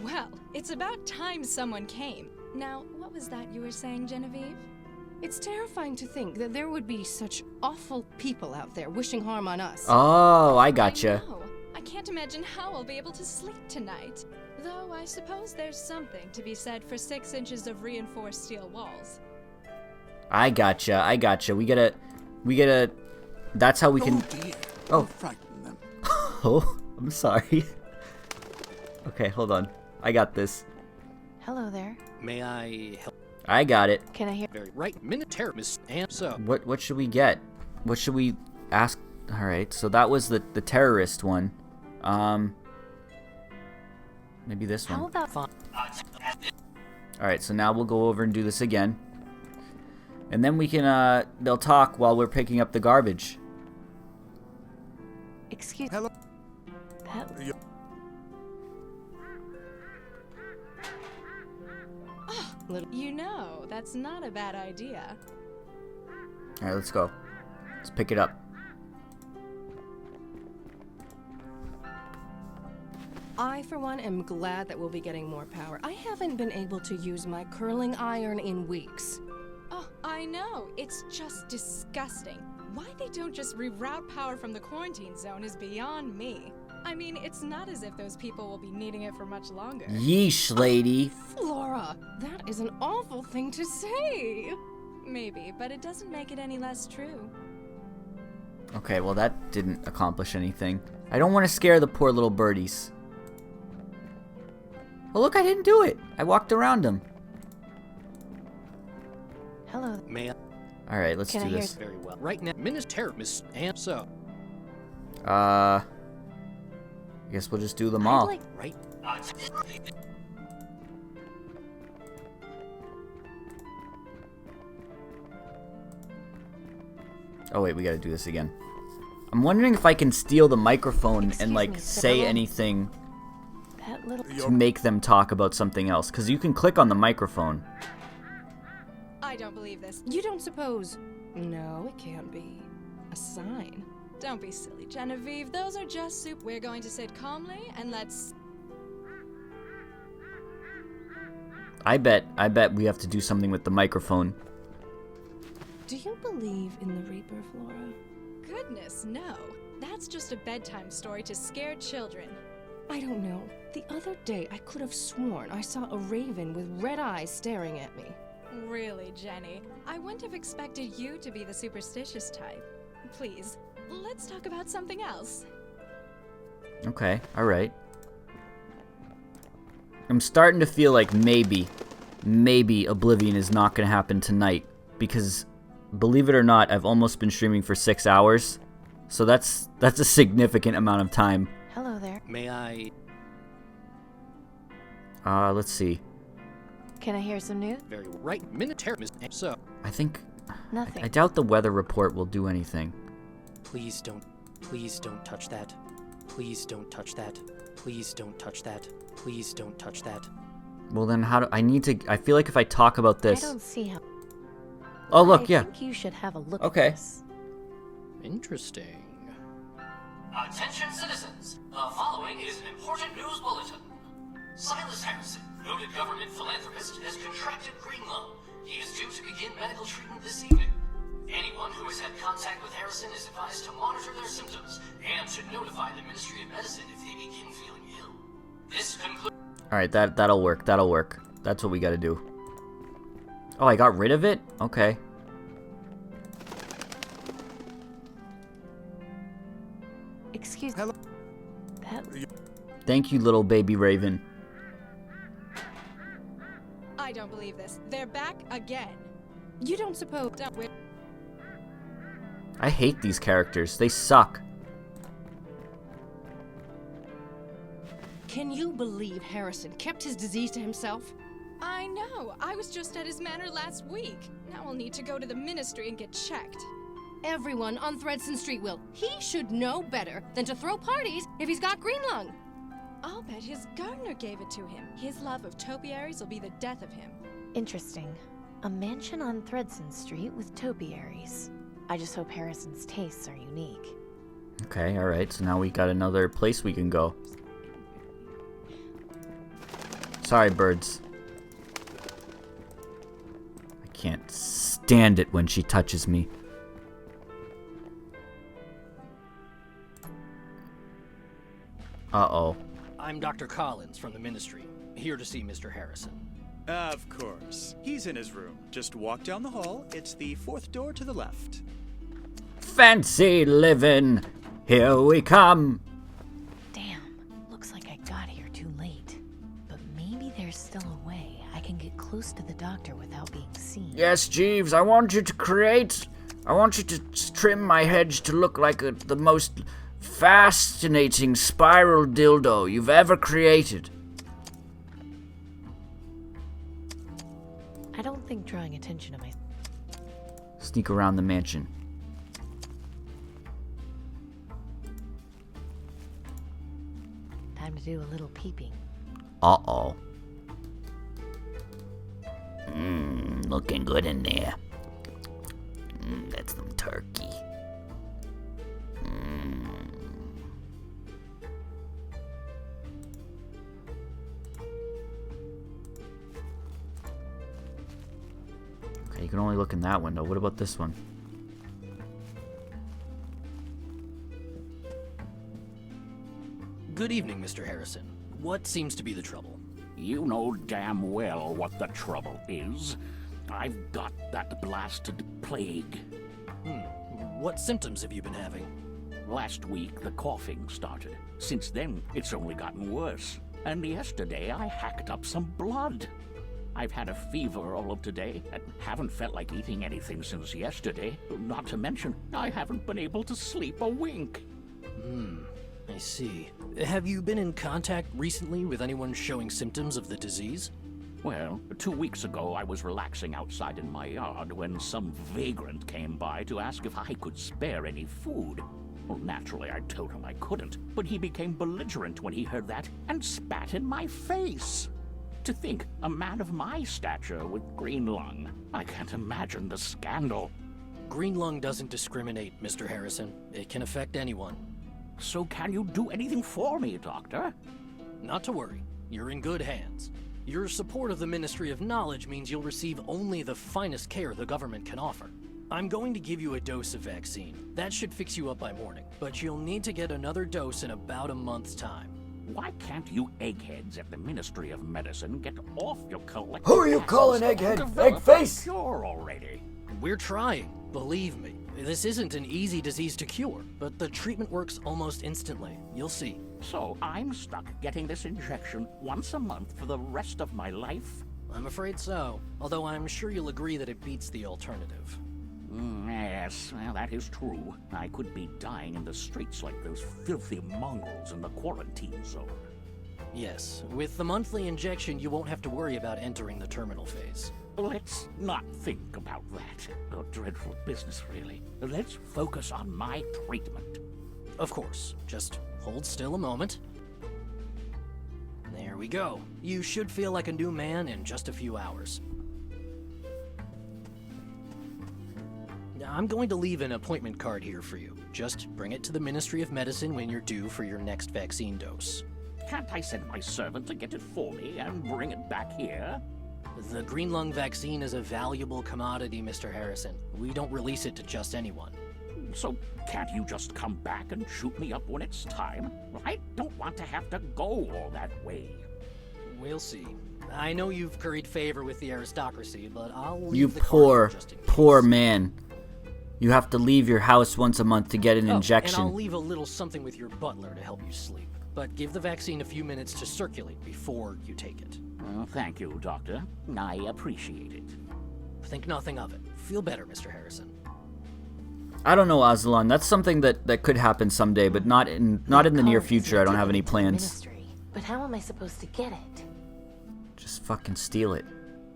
Well, it's about time someone came. Now, what was that you were saying, Genevieve? It's terrifying to think that there would be such awful people out there wishing harm on us. Oh, I gotcha. No, I can't imagine how I'll be able to sleep tonight. Though I suppose there's something to be said for 6 inches of reinforced steel walls. I gotcha. We gotta. That's how we can. Oh. Frighten them. Oh, I'm sorry. Okay, hold on. I got this. Hello there. May I help? I got it. Can I hear? Very right. Minotaur, Miss Answer. What should we get? What should we ask? All right, so that was the terrorist one. Maybe this one. How about All right, so now we'll go over and do this again. And then we can, they'll talk while we're picking up the garbage. Excuse. Hello. That. You know, that's not a bad idea. All right, let's go. Let's pick it up. I, for one, am glad that we'll be getting more power. I haven't been able to use my curling iron in weeks. Oh, I know. It's just disgusting. Why they don't just reroute power from the quarantine zone is beyond me. I mean, it's not as if those people will be needing it for much longer. Yeesh, lady. Flora, that is an awful thing to say. Maybe, but it doesn't make it any less true. Okay, well that didn't accomplish anything. I don't want to scare the poor little birdies. Oh look, I didn't do it. I walked around them. Hello. May I? All right, let's do this. Very well. Right now, Minotaur, Miss Answer. I guess we'll just do them all. Right. Oh wait, we gotta do this again. I'm wondering if I can steal the microphone and like me, say Sarah. anything That little. to make them talk about something else. Because you can click on the microphone. I don't believe this. You don't suppose... No, it can't be. A sign. Don't be silly, Genevieve. Those are just soup. We're going to sit calmly and let's... I bet we have to do something with the microphone. Do you believe in the Reaper, Flora? Goodness, no. That's just a bedtime story to scare children. I don't know. The other day, I could have sworn I saw a raven with red eyes staring at me. Really, Jenny? I wouldn't have expected you to be the superstitious type. Please, let's talk about something else. Okay, alright. I'm starting to feel like maybe Oblivion is not going to happen tonight. Because, believe it or not, I've almost been streaming for 6 hours. So that's a significant amount of time. Hello there. May I? Let's see. Can I hear some news? Very right. Minotaur, Miss Answer. I think... Nothing. I doubt the weather report will do anything. Please don't touch that. Please don't touch that. Please don't touch that. Please don't touch that. Well then how do... I feel like if I talk about this... I don't see how... Oh look, yeah. I think you should have a look Okay. at this. Interesting. Attention citizens, the following is an important news bulletin. Silas Harrison, noted government philanthropist, has contracted green lung. He is due to begin medical treatment this evening. Anyone who has had contact with Harrison is advised to monitor their symptoms and to notify the Ministry of Medicine if they begin feeling ill. This concludes. Alright, that'll work. That'll work. That's what we gotta do. Oh, I got rid of it? Okay. Excuse me. Thank you, little baby raven. I don't believe this. They're back again. You don't suppose... I hate these characters. They suck. Can you believe Harrison kept his disease to himself? I know. I was just at his manor last week. Now I'll need to go to the ministry and get checked. Everyone on Thredson Street will. He should know better than to throw parties if he's got green lung. I'll bet his gardener gave it to him. His love of topiaries will be the death of him. Interesting. A mansion on Thredson Street with topiaries. I just hope Harrison's tastes are unique. Okay, alright. So now we got another place we can go. Sorry, birds. I can't stand it when she touches me. Uh-oh. I'm Dr. Collins from the Ministry, here to see Mr. Harrison. Of course. He's in his room. Just walk down the hall. It's the 4th door to the left. Fancy living! Here we come! Damn, looks like I got here too late. But maybe there's still a way I can get close to the doctor without being seen. Yes, Jeeves, I want you to trim my hedge to look like the most fascinating spiral dildo you've ever created. I don't think drawing attention to my... Sneak around the mansion. Time to do a little peeping. Uh-oh. Looking good in there. That's some turkey. Okay, you can only look in that window. What about this one? Good evening, Mr. Harrison. What seems to be the trouble? You know damn well what the trouble is. I've got that blasted plague. What symptoms have you been having? Last week, the coughing started. Since then, it's only gotten worse. And yesterday, I hacked up some blood. I've had a fever all of today and haven't felt like eating anything since yesterday. Not to mention, I haven't been able to sleep a wink. I see. Have you been in contact recently with anyone showing symptoms of the disease? Well, 2 weeks ago, I was relaxing outside in my yard when some vagrant came by to ask if I could spare any food. Well, naturally, I told him I couldn't, but he became belligerent when he heard that and spat in my face. To think, a man of my stature with green lung. I can't imagine the scandal. Green lung doesn't discriminate, Mr. Harrison. It can affect anyone. So can you do anything for me, Doctor? Not to worry. You're in good hands. Your support of the Ministry of Knowledge means you'll receive only the finest care the government can offer. I'm going to give you a dose of vaccine. That should fix you up by morning, but you'll need to get another dose in about a month's time. Why can't you eggheads at the Ministry of Medicine get off your collective... Who are you calling egghead? Eggface? Cure already. We're trying, believe me. This isn't an easy disease to cure, but the treatment works almost instantly. You'll see. So I'm stuck getting this injection once a month for the rest of my life? I'm afraid so, although I'm sure you'll agree that it beats the alternative. Yes, well, that is true. I could be dying in the streets like those filthy mongrels in the quarantine zone. Yes, with the monthly injection, you won't have to worry about entering the terminal phase. Let's not think about that. A dreadful business, really. Let's focus on my treatment. Of course. Just hold still a moment. There we go. You should feel like a new man in just a few hours. I'm going to leave an appointment card here for you. Just bring it to the Ministry of Medicine when you're due for your next vaccine dose. Can't I send my servant to get it for me and bring it back here? The green lung vaccine is a valuable commodity, Mr. Harrison. We don't release it to just anyone. So can't you just come back and shoot me up when it's time? I don't want to have to go all that way. We'll see. I know you've curried favor with the aristocracy, but I'll leave You the poor, card just in case. poor man. You have to leave your house once a month to get an And injection. I'll leave a little something with your butler to help you sleep. But give the vaccine a few minutes to circulate before you take it. Thank you, Doctor. I appreciate it. Think nothing of it. Feel better, Mr. Harrison. I don't know, Aslan. That's something that could happen someday, but not in the near future. I don't have any plans. But how am I supposed to get it? Just fucking steal it.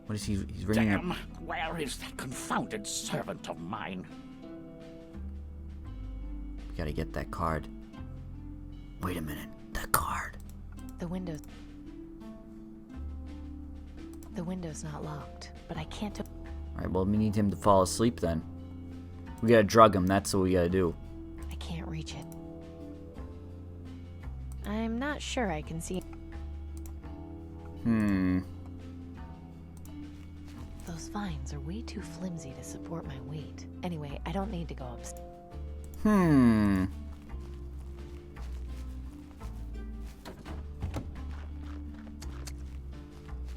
What is he? He's ringing Damn! up. Where is that confounded servant of mine? We gotta get that card. Wait a minute. The card. The window's not locked, but I can't. Alright, well, we need him to fall asleep then. We gotta drug him. That's what we gotta do. I can't reach it. I'm not sure I can see. Those vines are way too flimsy to support my weight. Anyway, I don't need to go upstairs.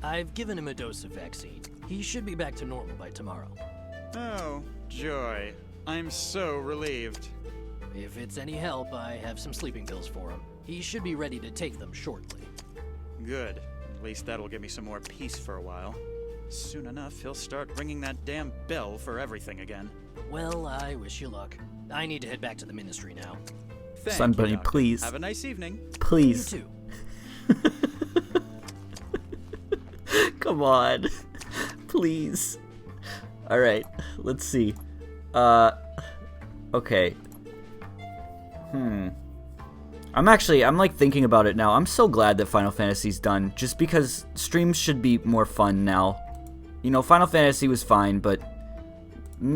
I've given him a dose of vaccine. He should be back to normal by tomorrow. Oh, joy. I'm so relieved. If it's any help, I have some sleeping pills for him. He should be ready to take them shortly. Good. At least that'll give me some more peace for a while. Soon enough, he'll start ringing that damn bell for everything again. Well, I wish you luck. I need to head back to the ministry now. Thank Son you, Bunny, Doctor. please. Have a nice evening. Please. You too. Come on. Please. Alright, let's see. Okay. I'm like thinking about it now. I'm so glad that Final Fantasy's done, just because streams should be more fun now. You know, Final Fantasy was fine, but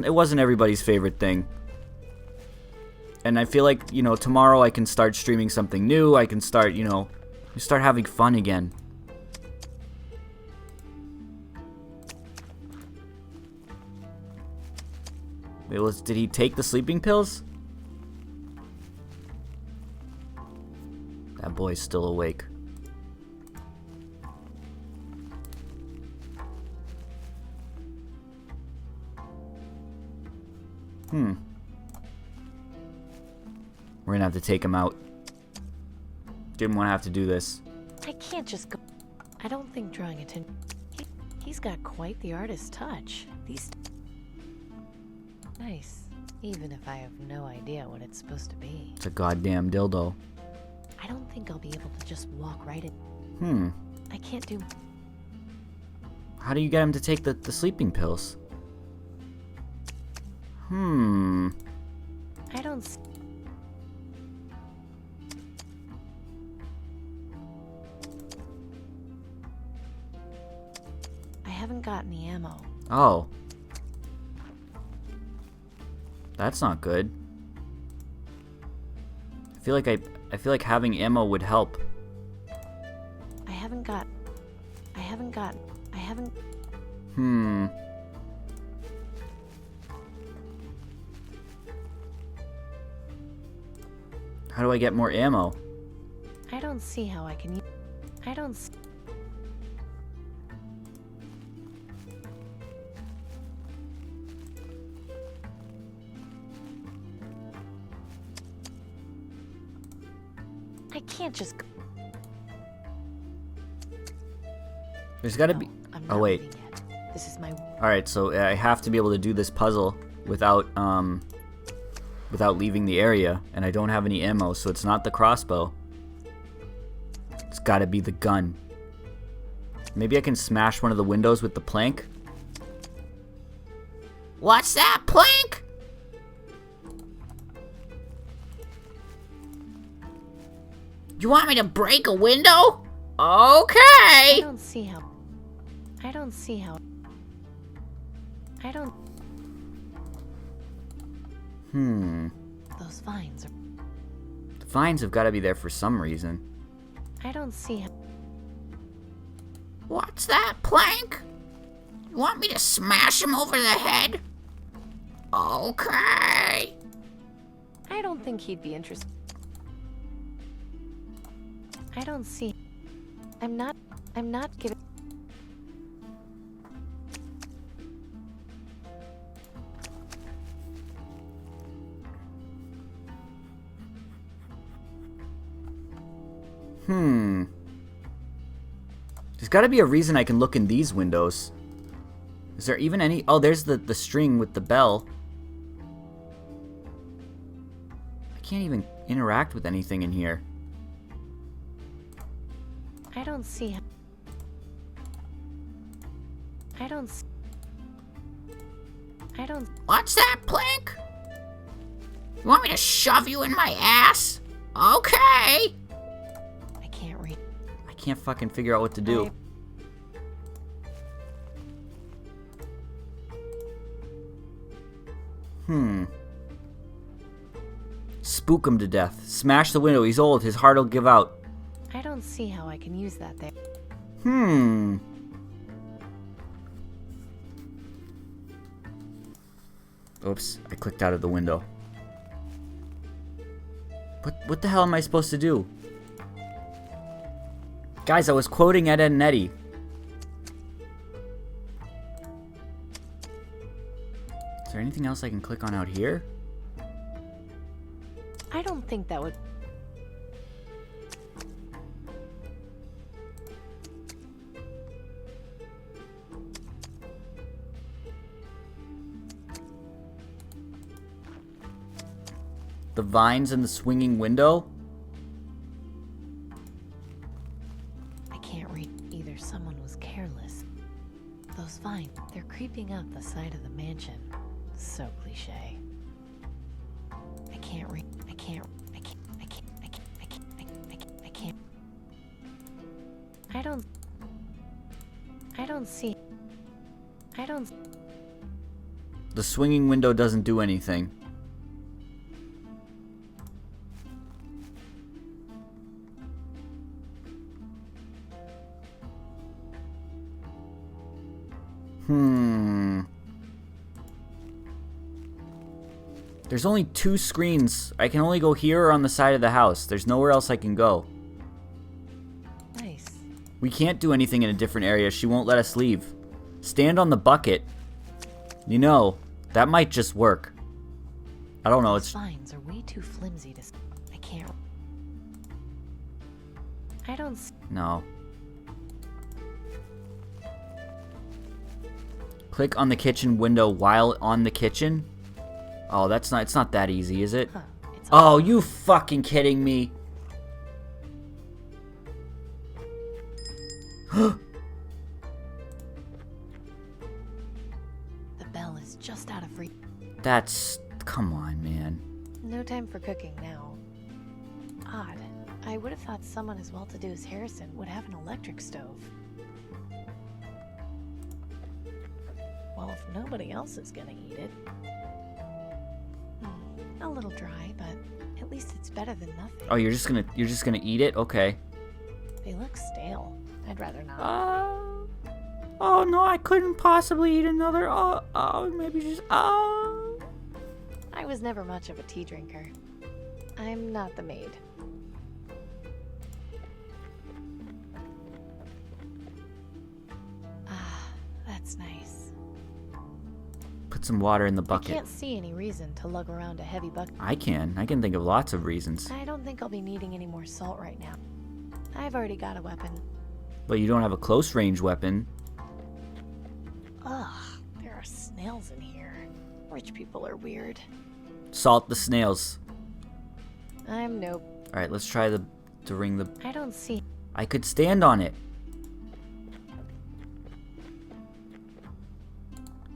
it wasn't everybody's favorite thing. And I feel like, you know, tomorrow I can start streaming something new. I can start, you know, start having fun again. Did he take the sleeping pills? That boy's still awake. We're gonna have to take him out. Didn't want to have to do this. I can't just go. I don't think drawing attention. He's got quite the artist's touch. These. Nice. Even if I have no idea what it's supposed to be. It's a goddamn dildo. I don't think I'll be able to just walk right in. I can't do. How do you get him to take the sleeping pills? I don't. I haven't got any ammo. Oh. That's not good. I feel like having ammo would help. I haven't. How do I get more ammo? I don't see how I can. I don't. I can't just. There's gotta be. Oh wait. This is my. All right, so I have to be able to do this puzzle without leaving the area, and I don't have any ammo, so it's not the crossbow. It's gotta be the gun. Maybe I can smash one of the windows with the plank. What's that, plank? You want me to break a window? Okay. I don't see how. I don't. Those vines are. The vines have got to be there for some reason. I don't see how. What's that, plank? You want me to smash him over the head? Okay. I don't think he'd be interested. I don't see. I'm not giving. There's gotta be a reason I can look in these windows. Is there even any? Oh, there's the string with the bell. I can't even interact with anything in here. I don't see. I don't. What's that, Plink? You want me to shove you in my ass? Okay. I can't read. I can't fucking figure out what to do. Spook him to death. Smash the window. He's old. His heart'll give out. I don't see how I can use that there. Oops, I clicked out of the window. What the hell am I supposed to do? Guys, I was quoting Ed, Edd and Eddy. Is there anything else I can click on out here? I don't think that would. The vines and the swinging window? I can't read. Either someone was careless. Those vines, they're creeping up the side of the mansion. So cliche. I can't read. I can't. I don't see. I don't. The swinging window doesn't do anything. There's only 2 screens. I can only go here or on the side of the house. There's nowhere else I can go. Nice. We can't do anything in a different area. She won't let us leave. Stand on the bucket. You know, that might just work. I don't know. Those vines are way too flimsy to. I can't. I don't. No. Click on the kitchen window while on the kitchen. Oh, that's not. It's not that easy, is it? Oh, you fucking kidding me? The bell is just out of reach. That's. Come on, man. No time for cooking now. Odd. I would have thought someone as well-to-do as Harrison would have an electric stove. Well, if nobody else is gonna eat it. A little dry, but at least it's better than nothing. Oh, you're just gonna eat it? Okay. They look stale. I'd rather not. Oh no, I couldn't possibly eat another. Maybe just. I was never much of a tea drinker. I'm not the maid. That's nice. Put some water in the I bucket. can't see any reason to lug around a heavy bucket. I can think of lots of reasons. I don't think I'll be needing any more salt right now. I've already got a weapon. But you don't have a close range weapon. Ugh, there are snails in here. Rich people are weird. Salt the snails. I'm nope. Alright, let's try to ring the. I don't see. I could stand on it.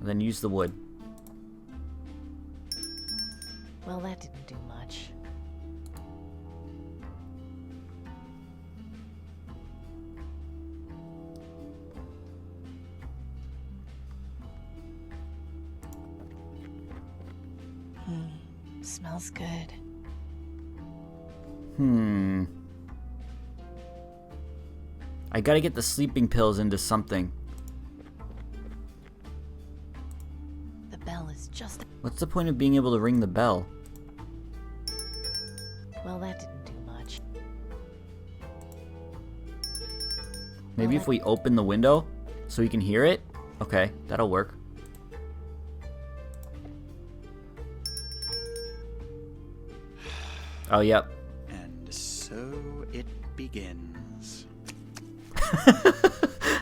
Then use the wood. Well, that didn't do much. Smells good. I gotta get the sleeping pills into something. just... What's the point of being able to ring the bell? Well, that didn't do much. Maybe if we open the window so we can hear it? Okay, that'll work. Oh, yep. And so it begins.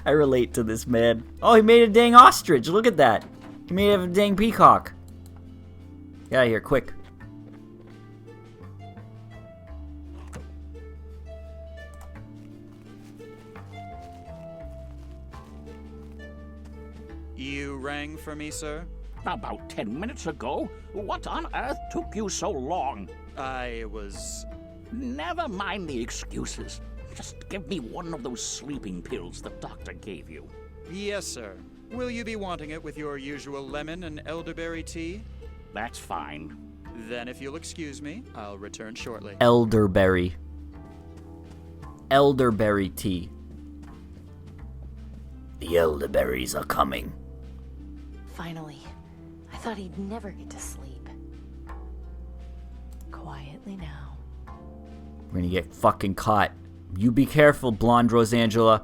I relate to this man. Oh, he made a dang ostrich. Look at that. He made a dang peacock. Get out of here, quick. You rang for me, sir? About 10 minutes ago. What on earth took you so long? I was... Never mind the excuses. Just give me one of those sleeping pills the doctor gave you. Yes, sir. Will you be wanting it with your usual lemon and elderberry tea? That's fine. Then if you'll excuse me, I'll return shortly. Elderberry. Elderberry tea. The elderberries are coming. Finally. I thought he'd never get to sleep. Quietly now. We're gonna get fucking caught. You be careful, blonde Rosangela.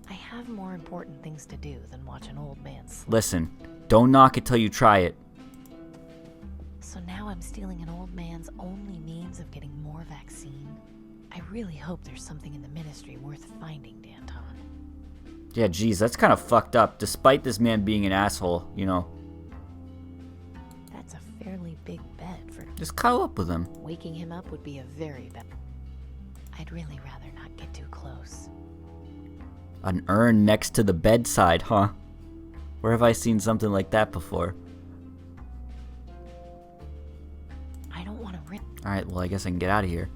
I have more important things to do than watch an old man sleep. Listen, don't knock it till you try it. So now I'm stealing an old man's only means of getting more vaccine. I really hope there's something in the ministry worth finding, Danton. Yeah, geez, that's kind of fucked up, despite this man being an asshole, you know. That's a fairly big bet for... Just cuddle up with him. Waking him up would be a very bad... I'd really rather not get too close. An urn next to the bedside, huh? Where have I seen something like that before? I don't want to rip... Alright, well, I guess I can get out of here.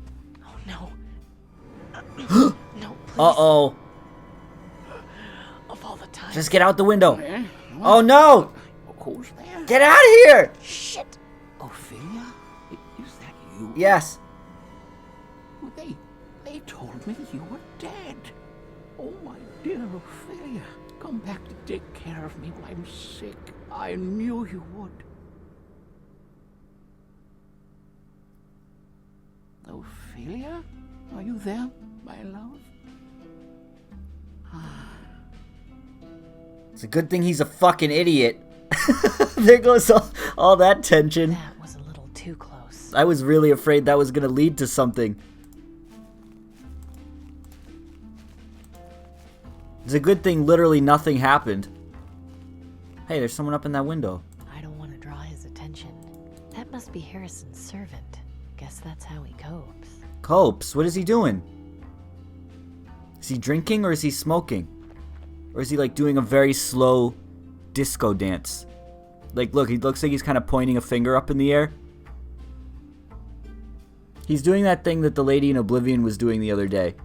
Oh, no. No, please. Uh-oh. Of all the time. Just get out the window. Oh, no! Who's there? Get out of here! Shit. Ophelia? Is that you? Yes. They told me you were dead. Oh, my dear Ophelia. Come back to take care of me while I'm sick. I knew you would. Ophelia? Are you there, my love? It's a good thing he's a fucking idiot. There goes all that tension. That was a little too close. I was really afraid that was gonna lead to something. It's a good thing literally nothing happened. Hey, there's someone up in that window. I don't want to draw his attention. That must be Harrison's servant. Guess that's how he copes. Copes? What is he doing? Is he drinking or is he smoking? Or is he like doing a very slow disco dance? Like, look, he looks like he's kind of pointing a finger up in the air. He's doing that thing that the lady in Oblivion was doing the other day.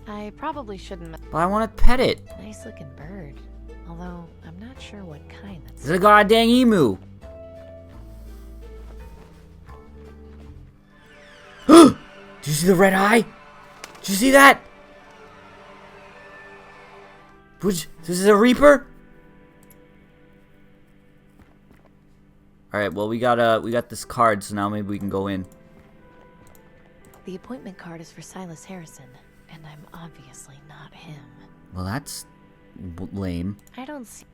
I probably shouldn't... But I want to pet it. Nice looking bird. Although, I'm not sure what kind that's... It's a goddamn emu. Did you see the red eye? Did you see that? This is a Reaper? Alright, well we got this card, so now maybe we can go in. The appointment card is for Silas Harrison, and I'm obviously not him. Well, that's lame. I don't see...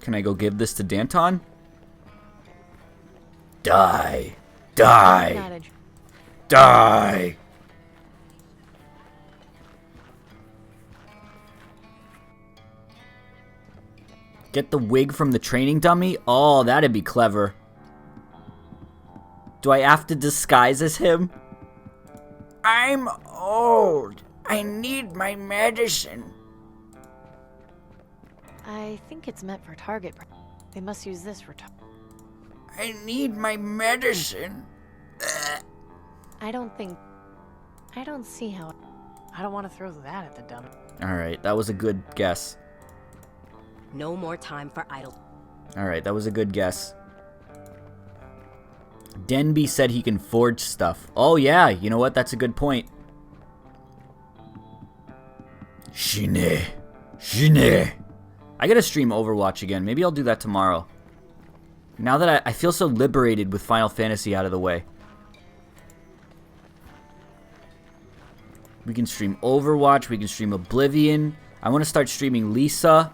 Can I go give this to Danton? Die. Die. Die. Get the wig from the training dummy? Oh, that'd be clever. Do I have to disguise as him? I'm old. I need my medicine. I think it's meant for target. They must use this for target. I need my medicine. I don't see how... I don't want to throw that at the dummy. Alright, that was a good guess. No more time for idle. Alright, that was a good guess. Denby said he can forge stuff. Oh yeah, you know what? That's a good point. Shine. Shine. I gotta stream Overwatch again. Maybe I'll do that tomorrow. Now that I feel so liberated with Final Fantasy out of the way. We can stream Overwatch. We can stream Oblivion. I want to start streaming Lisa.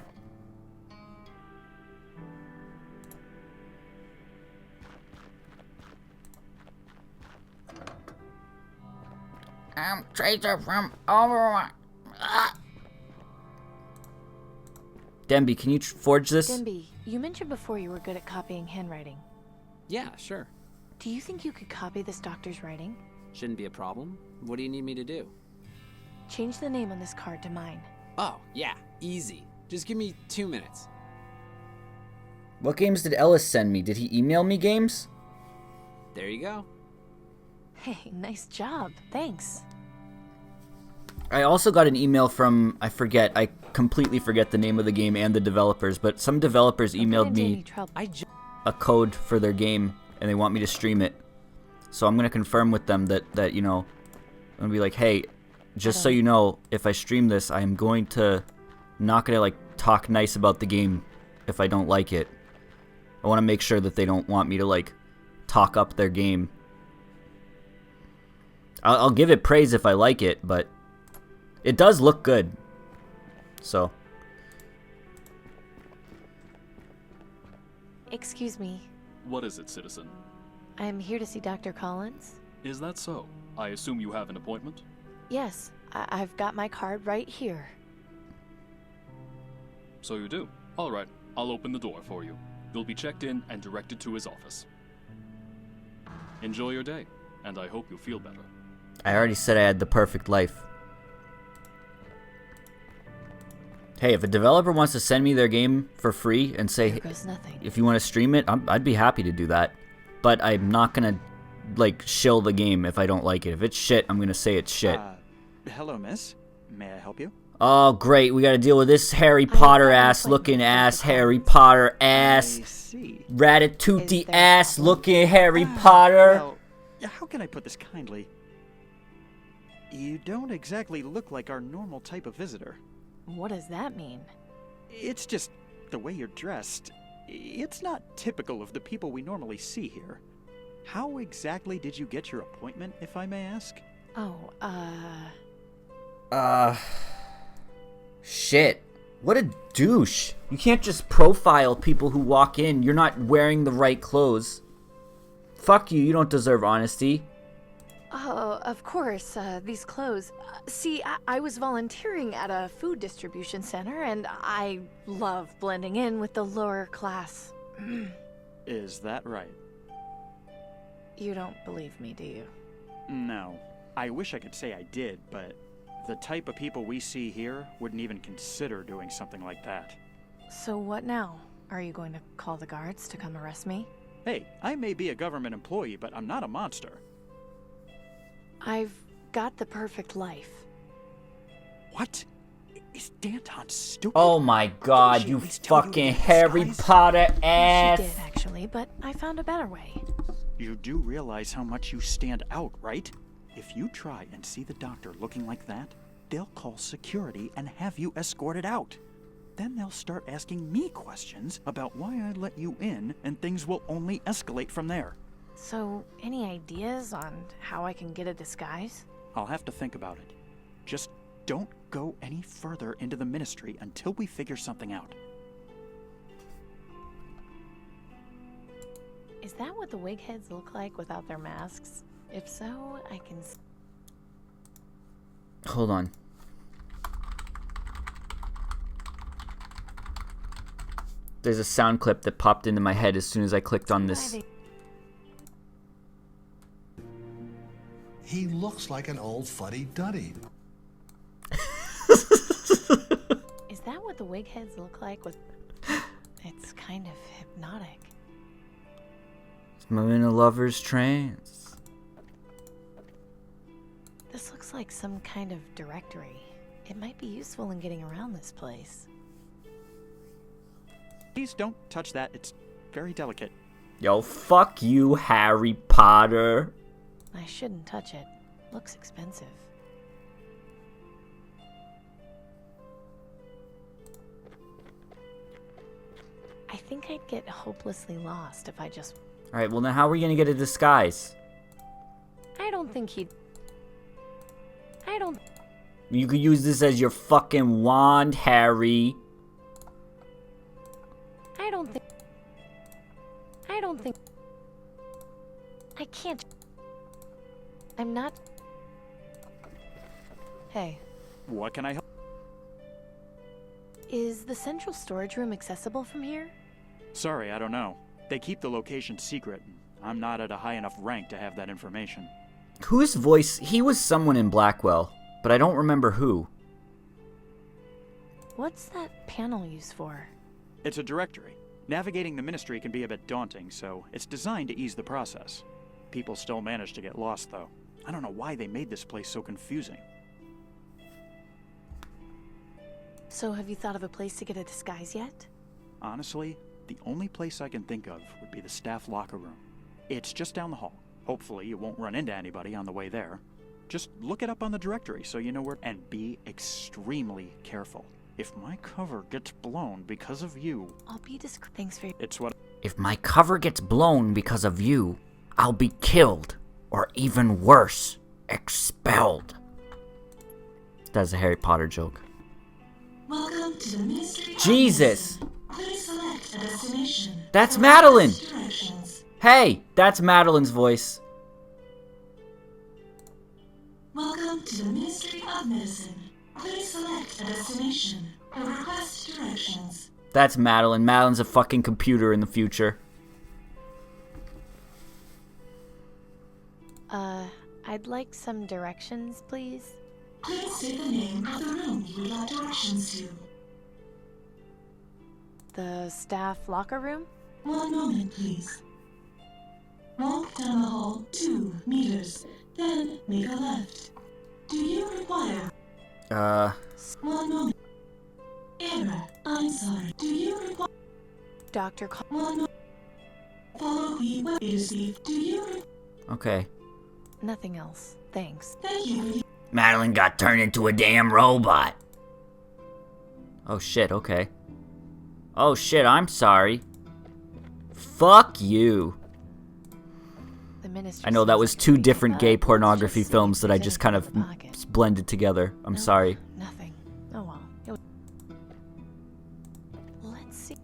I'm Tracer from Overwatch. Denby, can you forge this? Denby, you mentioned before you were good at copying handwriting. Yeah, sure. Do you think you could copy this doctor's writing? Shouldn't be a problem. What do you need me to do? Change the name on this card to mine. Oh, yeah, easy. Just give me 2 minutes. What games did Ellis send me? Did he email me games? There you go. Hey, nice job. Thanks. I also got an email from, I completely forget the name of the game and the developers, but some developers emailed me a code for their game, and they want me to stream it. So I'm going to confirm with them that, you know, I'm going to be like, hey, just so you know, if I stream this, I'm going to, not going to, like, talk nice about the game if I don't like it. I want to make sure that they don't want me to, like, talk up their game. I'll give it praise if I like it, but it does look good. So. Excuse me. What is it, citizen? I'm here to see Dr. Collins. Is that so? I assume you have an appointment? Yes, I've got my card right here. So you do. All right, I'll open the door for you. You'll be checked in and directed to his office. Enjoy your day, and I hope you feel better. I already said I had the perfect life. Hey, if a developer wants to send me their game for free and say, if you want to stream it, I'd be happy to do that. But I'm not going to, like, shill the game if I don't like it. If it's shit, I'm going to say it's shit. Hello, miss. May I help you? Oh, great. We got to deal with this Harry Potter ass looking ass, Harry Potter ass, Ratatouille ass looking Harry Potter. Well, how can I put this kindly? You don't exactly look like our normal type of visitor. What does that mean? It's just the way you're dressed. It's not typical of the people we normally see here. How exactly did you get your appointment, if I may ask? Oh, Shit. What a douche. You can't just profile people who walk in. You're not wearing the right clothes. Fuck you, you don't deserve honesty. Oh, of course, these clothes. See, I was volunteering at a food distribution center, and I love blending in with the lower class. Is that right? You don't believe me, do you? No. I wish I could say I did, but the type of people we see here wouldn't even consider doing something like that. So what now? Are you going to call the guards to come arrest me? Hey, I may be a government employee, but I'm not a monster. I've got the perfect life. What? Is Danton stupid? Oh my god, you fucking Harry Potter ass. She did, actually, but I found a better way. You do realize how much you stand out, right? If you try and see the doctor looking like that, they'll call security and have you escorted out. Then they'll start asking me questions about why I let you in, and things will only escalate from there. So, any ideas on how I can get a disguise? I'll have to think about it. Just don't go any further into the ministry until we figure something out. Is that what the wig heads look like without their masks? If so, I can... Hold on. There's a sound clip that popped into my head as soon as I clicked on this. He looks like an old fuddy-duddy. Is that what the wig heads look like with... It's kind of hypnotic. I'm in a lover's trance. This looks like some kind of directory. It might be useful in getting around this place. Please don't touch that. It's very delicate. Yo, fuck you, Harry Potter. I shouldn't touch it. Looks expensive. I think I'd get hopelessly lost if I just... Alright, well then how are we gonna get a disguise? I don't think he'd... You could use this as your fucking wand, Harry. I don't think... I can't... I'm not... Hey, What can I help? is the central storage room accessible from here? Sorry, I don't know. They keep the location secret. I'm not at a high enough rank to have that information. Whose voice? He was someone in Blackwell, but I don't remember who. What's that panel used for? It's a directory. Navigating the Ministry can be a bit daunting, so it's designed to ease the process. People still manage to get lost, though. I don't know why they made this place so confusing. So have you thought of a place to get a disguise yet? Honestly, the only place I can think of would be the staff locker room. It's just down the hall. Hopefully you won't run into anybody on the way there. Just look it up on the directory so you know where... And be extremely careful. If my cover gets blown because of you... I'll be discreet. Thanks for... It's what... If my cover gets blown because of you, I'll be killed. Or even worse, expelled. That's a Harry Potter joke. Welcome to the Ministry of Jesus! Please select a destination. That's Madeline! Directions. Hey, that's Madeline's voice. Welcome to the Ministry of Medicine. Please select a destination or request directions. That's Madeline. Madeline's a fucking computer in the future. I'd like some directions, please. Please state the name of the room you would like directions to. The staff locker room? One moment, please. Walk down the hall 2 meters, then make a left. Do you require... One moment. Error. I'm sorry. Do you require... Dr. One moment. Follow the way to speak. Do you Okay. Nothing else. Thanks. Thank you. Madeline got turned into a damn robot. Oh shit, okay. Oh shit, I'm sorry. Fuck you. The Ministry I know that was two different gay pornography films that I just kind of blended together. I'm sorry. Nothing. Oh well. Let's see.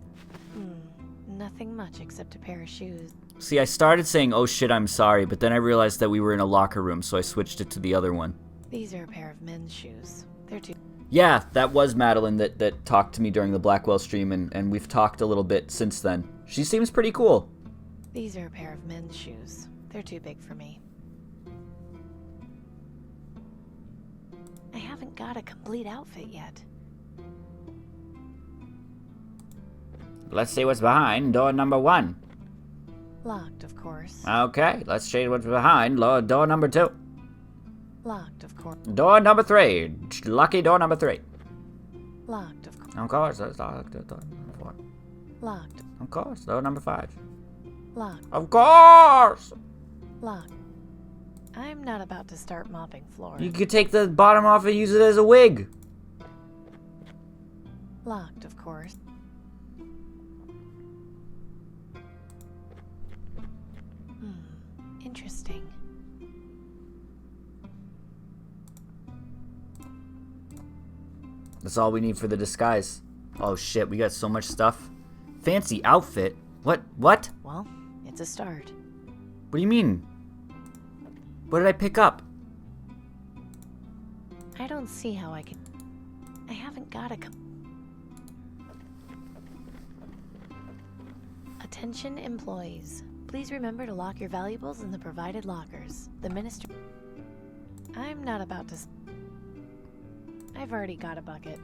Nothing much except a pair of shoes. See, I started saying, oh shit, I'm sorry, but then I realized that we were in a locker room, so I switched it to the other one. These are a pair of men's shoes. They're too... Yeah, that was Madeline that talked to me during the Blackwell stream, and we've talked a little bit since then. She seems pretty cool. These are a pair of men's shoes. They're too big for me. I haven't got a complete outfit yet. Let's see what's behind door number 1. Locked, of course. Okay, let's see what's behind door number 2. Locked, of course. Door number 3. Lucky door number 3. Locked, of course. Of course, that's locked. Door number 4. Locked. Of course, door number 5. Locked. Of course! Locked. I'm not about to start mopping floors. You could take the bottom off and use it as a wig. Locked, of course. Interesting. That's all we need for the disguise. Oh shit, we got so much stuff. Fancy outfit? What? Well, it's a start. What do you mean? What did I pick up? I don't see how I can... I haven't got a... Attention employees. Please remember to lock your valuables in the provided lockers. The Ministry... I'm not about to... I've already got a bucket.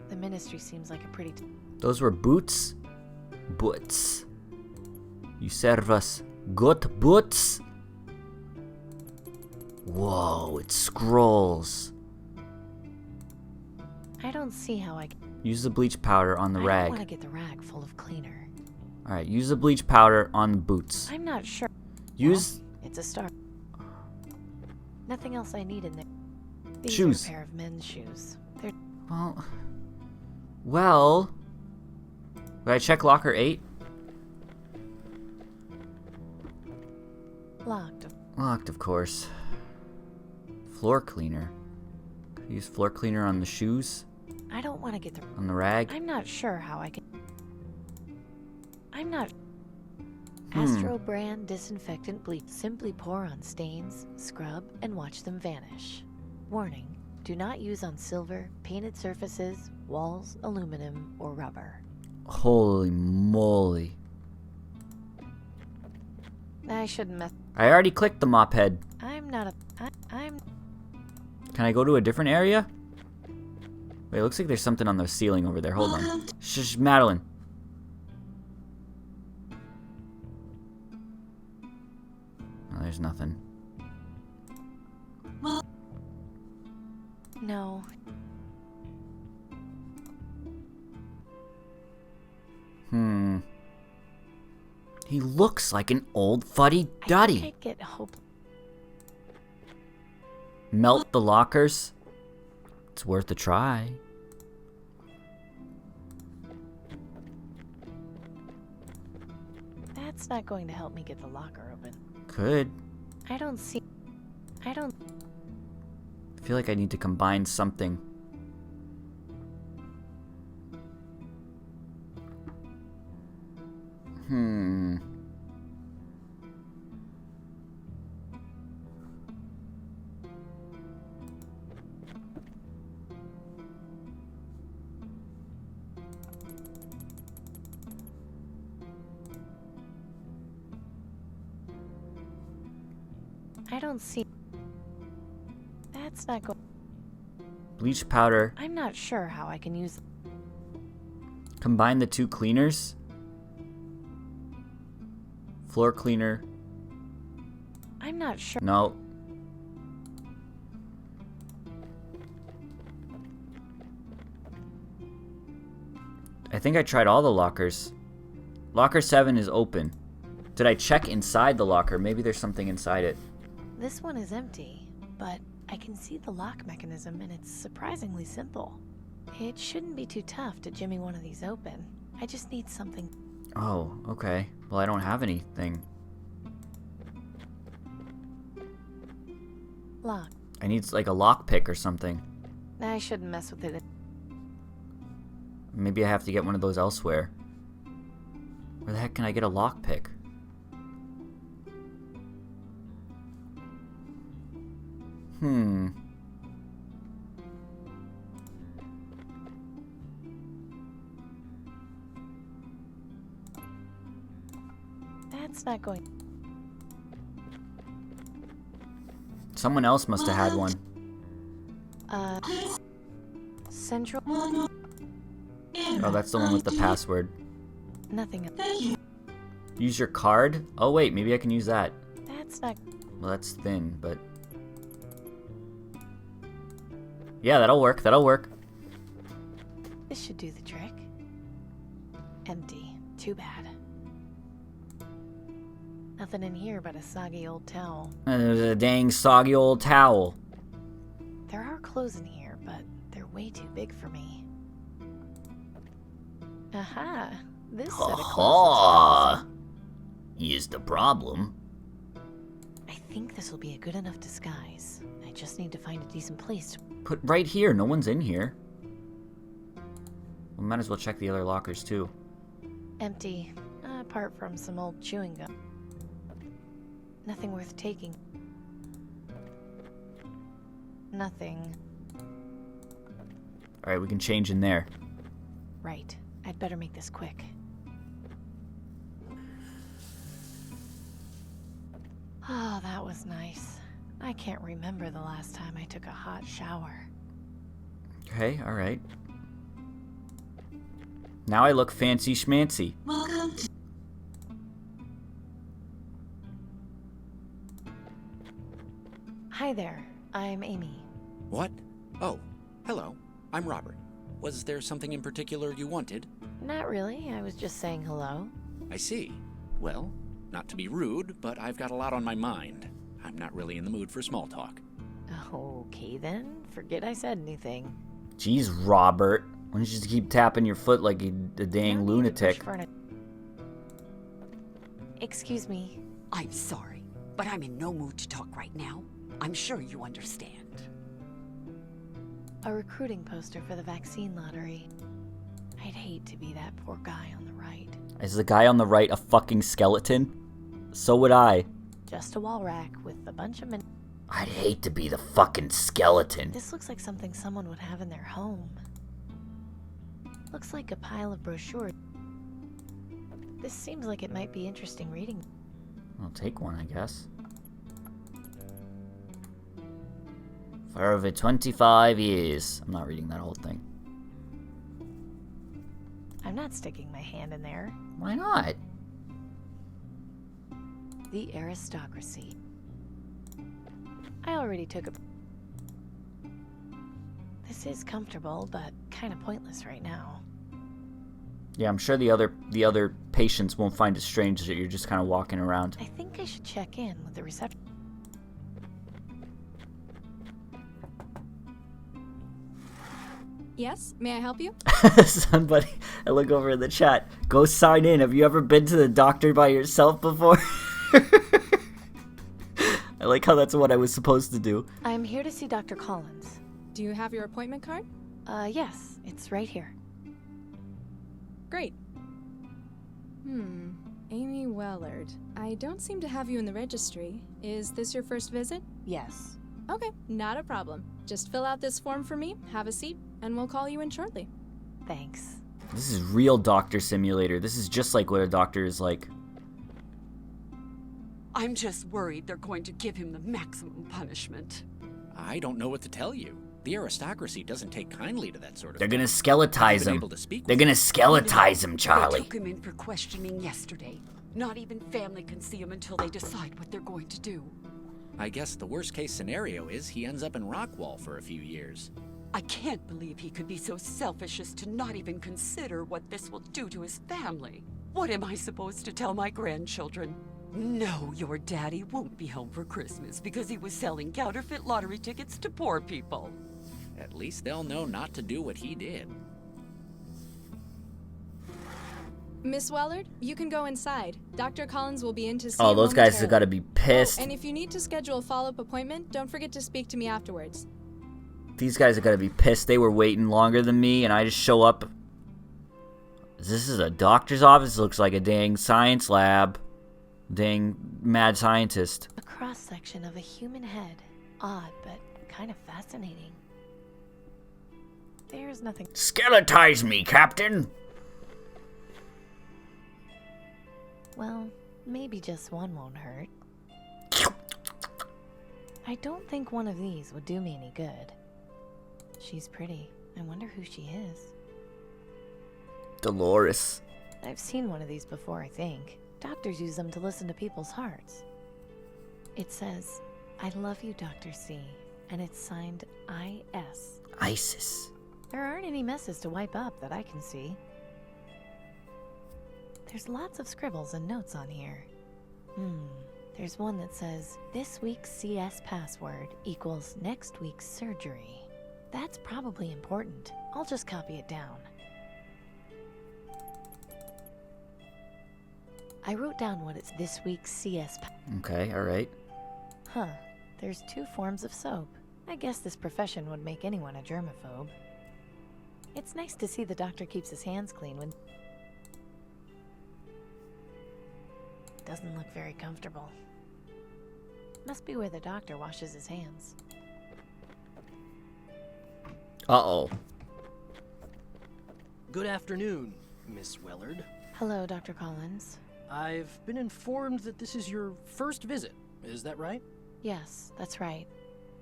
The Ministry seems like a pretty... Those were boots? Boots. You serve us good boots? Whoa, it scrolls. I don't don't see how I can... Use the bleach powder on the I rag. want to get the rag full of cleaner. Alright, use the bleach powder on the boots. I'm not sure. Use... Well, it's a start. Nothing else I need in there. These shoes. are a pair of men's shoes. They're... Well... Did I check locker 8? Locked. Locked, of course. Floor cleaner. Could use floor cleaner on the shoes. I don't want to get the... On the rag. I'm not sure how I can... I'm not... Astro brand disinfectant bleach. Simply pour on stains, scrub, and watch them vanish. Warning. Do not use on silver, painted surfaces, walls, aluminum, or rubber. Holy moly. I shouldn't mess... I already clicked the mop head. I'm not a... I'm... Can I go to a different area? Wait, it looks like there's something on the ceiling over there. Hold on. Shh, Madeline. Oh, there's nothing. No. He looks like an old fuddy-duddy. I think I'd get hope... Melt the lockers. It's worth a try. That's not going to help me get the locker open. Could. I don't see... I don't... I feel like I need to combine something. I don't see... That's not going... Bleach powder. I'm not sure how I can use... Combine the two cleaners. Floor cleaner. I'm not sure... No. I think I tried all the lockers. Locker 7 is open. Did I check inside the locker? Maybe there's something inside it. This one is empty, but I can see the lock mechanism and it's surprisingly simple. It shouldn't be too tough to jimmy one of these open. I just need something... Oh, okay. Well, I don't have anything. Lock. I need like a lockpick or something. I shouldn't mess with it. Maybe I have to get one of those elsewhere. Where the heck can I get a lockpick? That's not going... Someone else must have had one. Central... Oh, that's the one with the password. Nothing. Use your card? Oh wait, maybe I can use that. That's not... Well, that's thin, but... Yeah, that'll work, that'll work. This should do the trick. Empty. Too bad. Nothing in here but a soggy old towel. And there's a dang soggy old towel. There are clothes in here, but they're way too big for me. Aha! This set of clothes is the problem. I think this will be a good enough disguise. I just need to find a decent place to... Put right here, no one's in here. We might as well check the other lockers too. Empty, apart from some old chewing gum. Nothing worth taking. Nothing. Alright, we can change in there. Right. I'd better make this quick. Oh, that was nice. I can't remember the last time I took a hot shower. Okay, alright. Now I look fancy schmancy. Welcome to... Hi there, I'm Amy. What? Oh, hello. I'm Robert. Was there something in particular you wanted? Not really. I was just saying hello. I see. Well, not to be rude, but I've got a lot on my mind. I'm not really in the mood for small talk. Okay then. Forget I said anything. Jeez, Robert. Why don't you just keep tapping your foot like a dang lunatic? Excuse me. I'm sorry, but I'm in no mood to talk right now. I'm sure you understand. A recruiting poster for the vaccine lottery. I'd hate to be that poor guy on the right. Is the guy on the right a fucking skeleton? So would I. Just a wall rack with a bunch of I'd hate to be the fucking skeleton. This looks like something someone would have in their home. Looks like a pile of brochures. This seems like it might be interesting reading. I'll take one, I guess. For over 25 years. I'm not reading that whole thing. I'm not sticking my hand in there. Why not? The aristocracy. I already took a... This is comfortable, but kind of pointless right now. Yeah, I'm sure the other patients won't find it strange that you're just kind of walking around. I think I should check in with the reception. Yes, may I help you? Somebody, I look over in the chat. Go sign in. Have you ever been to the doctor by yourself before? I like how that's what I was supposed to do. I'm here to see Dr. Collins. Do you have your appointment card? Yes, it's right here. Great. Amy Wellard. I don't seem to have you in the registry. Is this your first visit? Yes. Okay, not a problem. Just fill out this form for me, have a seat, and we'll call you in shortly. Thanks. This is real doctor simulator. This is just like what a doctor is like. I'm just worried they're going to give him the maximum punishment. I don't know what to tell you. The aristocracy doesn't take kindly to that sort of They're thing. gonna skeletize him. They're gonna skeletize him, Charlie. They took him in for questioning yesterday. Not even family can see him until they decide what they're going to do. I guess the worst case scenario is he ends up in Rockwall for a few years. I can't believe he could be so selfish as to not even consider what this will do to his family. What am I supposed to tell my grandchildren? No, your daddy won't be home for Christmas because he was selling counterfeit lottery tickets to poor people. At least they'll know not to do what he did. Miss Wellard, you can go inside. Dr. Collins will be in to see Oh, you those guys have got to momentarily. be pissed. Oh, and if you need to schedule a follow-up appointment, don't forget to speak to me afterwards. These guys have got to be pissed. They were waiting longer than me, and I just show up. This is a doctor's office. It looks like a dang science lab. Dang mad scientist. A cross-section of a human head. Odd, but kind of fascinating. There's nothing... Skeletize me, Captain! Well, maybe just one won't hurt. I don't think one of these would do me any good. She's pretty. I wonder who she is. Dolores. I've seen one of these before, I think. Doctors use them to listen to people's hearts. It says, "I love you, Dr. C," and it's signed I.S. ISIS. There aren't any messes to wipe up that I can see. There's lots of scribbles and notes on here. There's one that says, "This week's CS password equals next week's surgery." That's probably important. I'll just copy it down. I wrote down what it's this week's CS Okay, alright. Huh. There's 2 forms of soap. I guess this profession would make anyone a germaphobe. It's nice to see the doctor keeps his hands clean when... Doesn't look very comfortable. Must be where the doctor washes his hands. Uh-oh. Good afternoon, Miss Wellard. Hello, Dr. Collins. I've been informed that this is your first visit. Is that right? Yes, that's right.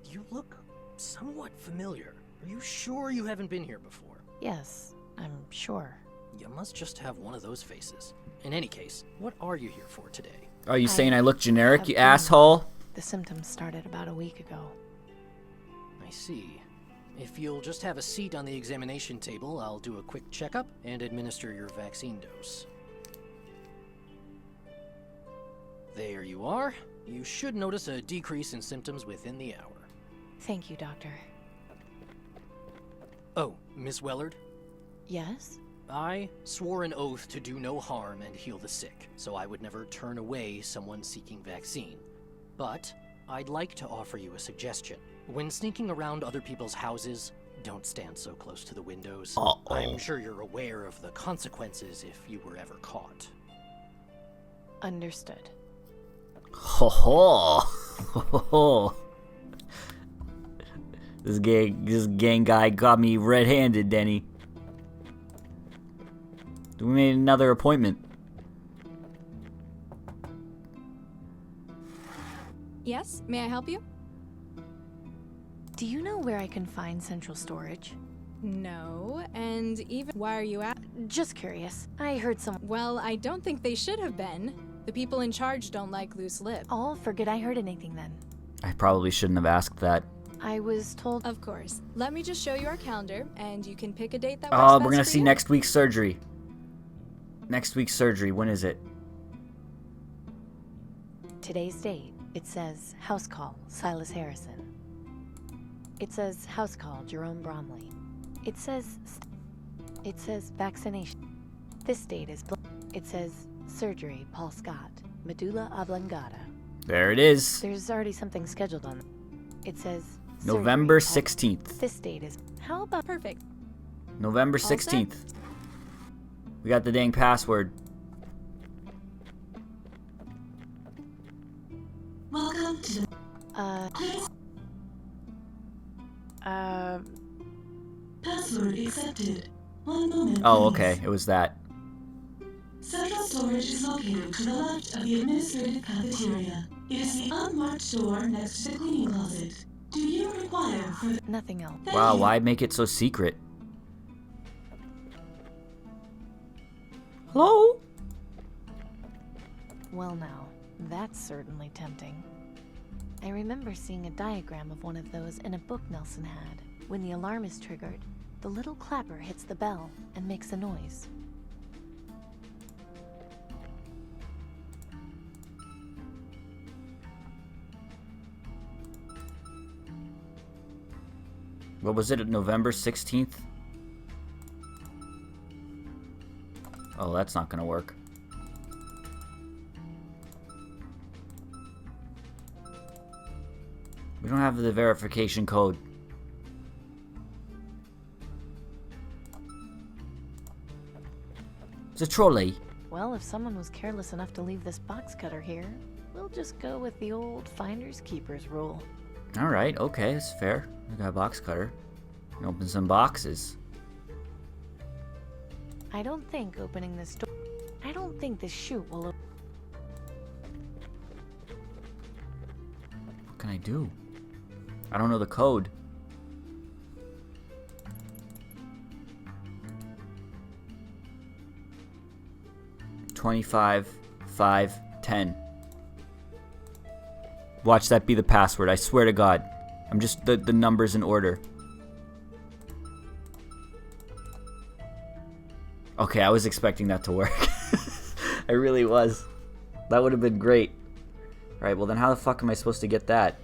You look somewhat familiar. Are you sure you haven't been here before? Yes, I'm sure. You must just have one of those faces. In any case, what are you here for today? Are you saying I look generic, you asshole? The symptoms started about a week ago. I see. If you'll just have a seat on the examination table, I'll do a quick checkup and administer your vaccine dose. There you are. You should notice a decrease in symptoms within the hour. Thank you, Doctor. Oh, Miss Wellard? Yes? I swore an oath to do no harm and heal the sick, so I would never turn away someone seeking vaccine. But I'd like to offer you a suggestion. When sneaking around other people's houses, don't stand so close to the windows. I'm sure you're aware of the consequences if you were ever caught. Understood. Ho ho! Ho ho! This gang guy got me red-handed, Denny. We made another appointment. Yes, may I help you? Do you know where I can find central storage? No, and even why are you at? Just curious. I heard some. Well, I don't think they should have been. The people in charge don't like loose lips. Oh, forget I heard anything then. I probably shouldn't have asked that. I was told. Of course. Let me just show you our calendar, and you can pick a date that works Oh, best we're gonna for see you. next week's surgery. Next week's surgery. When is it? Today's date. It says house call, Silas Harrison. It says house call, Jerome Bromley. It says vaccination. This date is. It says surgery, Paul Scott, medulla oblongata. There it is. There's already something scheduled on. It says November surgery, 16th. This date is. How about perfect? November 16th. We got the dang password. Welcome to Password accepted. 1 moment. Oh, please. okay. It was that. Central storage is located to the left of the administrative cafeteria. It is the unmarked door next to the cleaning closet. Do you require further? Nothing else. Wow, why make it so secret? Hello? Well now, that's certainly tempting. I remember seeing a diagram of one of those in a book Nelson had. When the alarm is triggered, the little clapper hits the bell and makes a noise. What was it, November 16th? Oh, that's not gonna work. We don't have the verification code. It's a trolley. Well, if someone was careless enough to leave this box cutter here, we'll just go with the old finders keepers rule. Alright, okay, that's fair. We got a box cutter. We open some boxes. I don't think opening this door. I don't think this chute will open. What can I do? I don't know the code. $25, $5, $10. Watch that be the password. I swear to God. I'm just the numbers in order. Okay, I was expecting that to work. I really was. That would have been great. Alright, well then how the fuck am I supposed to get that?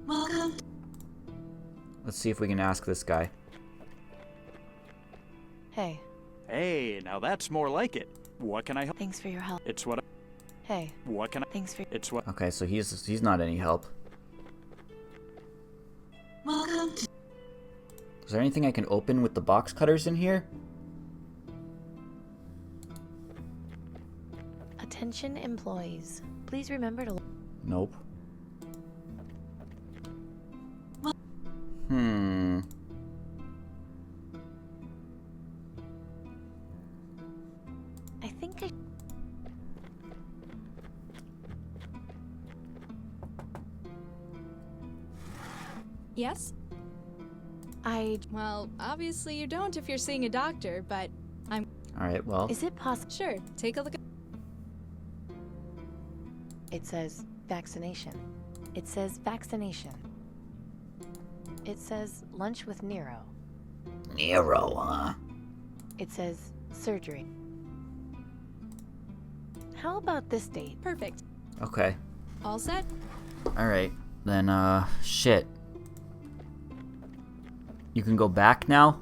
Welcome. Let's see if we can ask this guy. Hey. Hey, now that's more like it. What can I help? Thanks for your help. It's what. Hey. What can I? Thanks for. It's what. Okay, so he's not any help. Welcome to. Is there anything I can open with the box cutters in here? Attention employees. Please remember to. Nope. I think I. Yes? Well, obviously you don't if you're seeing a doctor, but I'm... Alright, well... Is it possible? Sure, take a look at... It says vaccination. It says vaccination. It says lunch with Nero. Nero, huh? It says surgery. How about this date? Perfect. Okay. All set? Alright. Then, shit. You can go back now?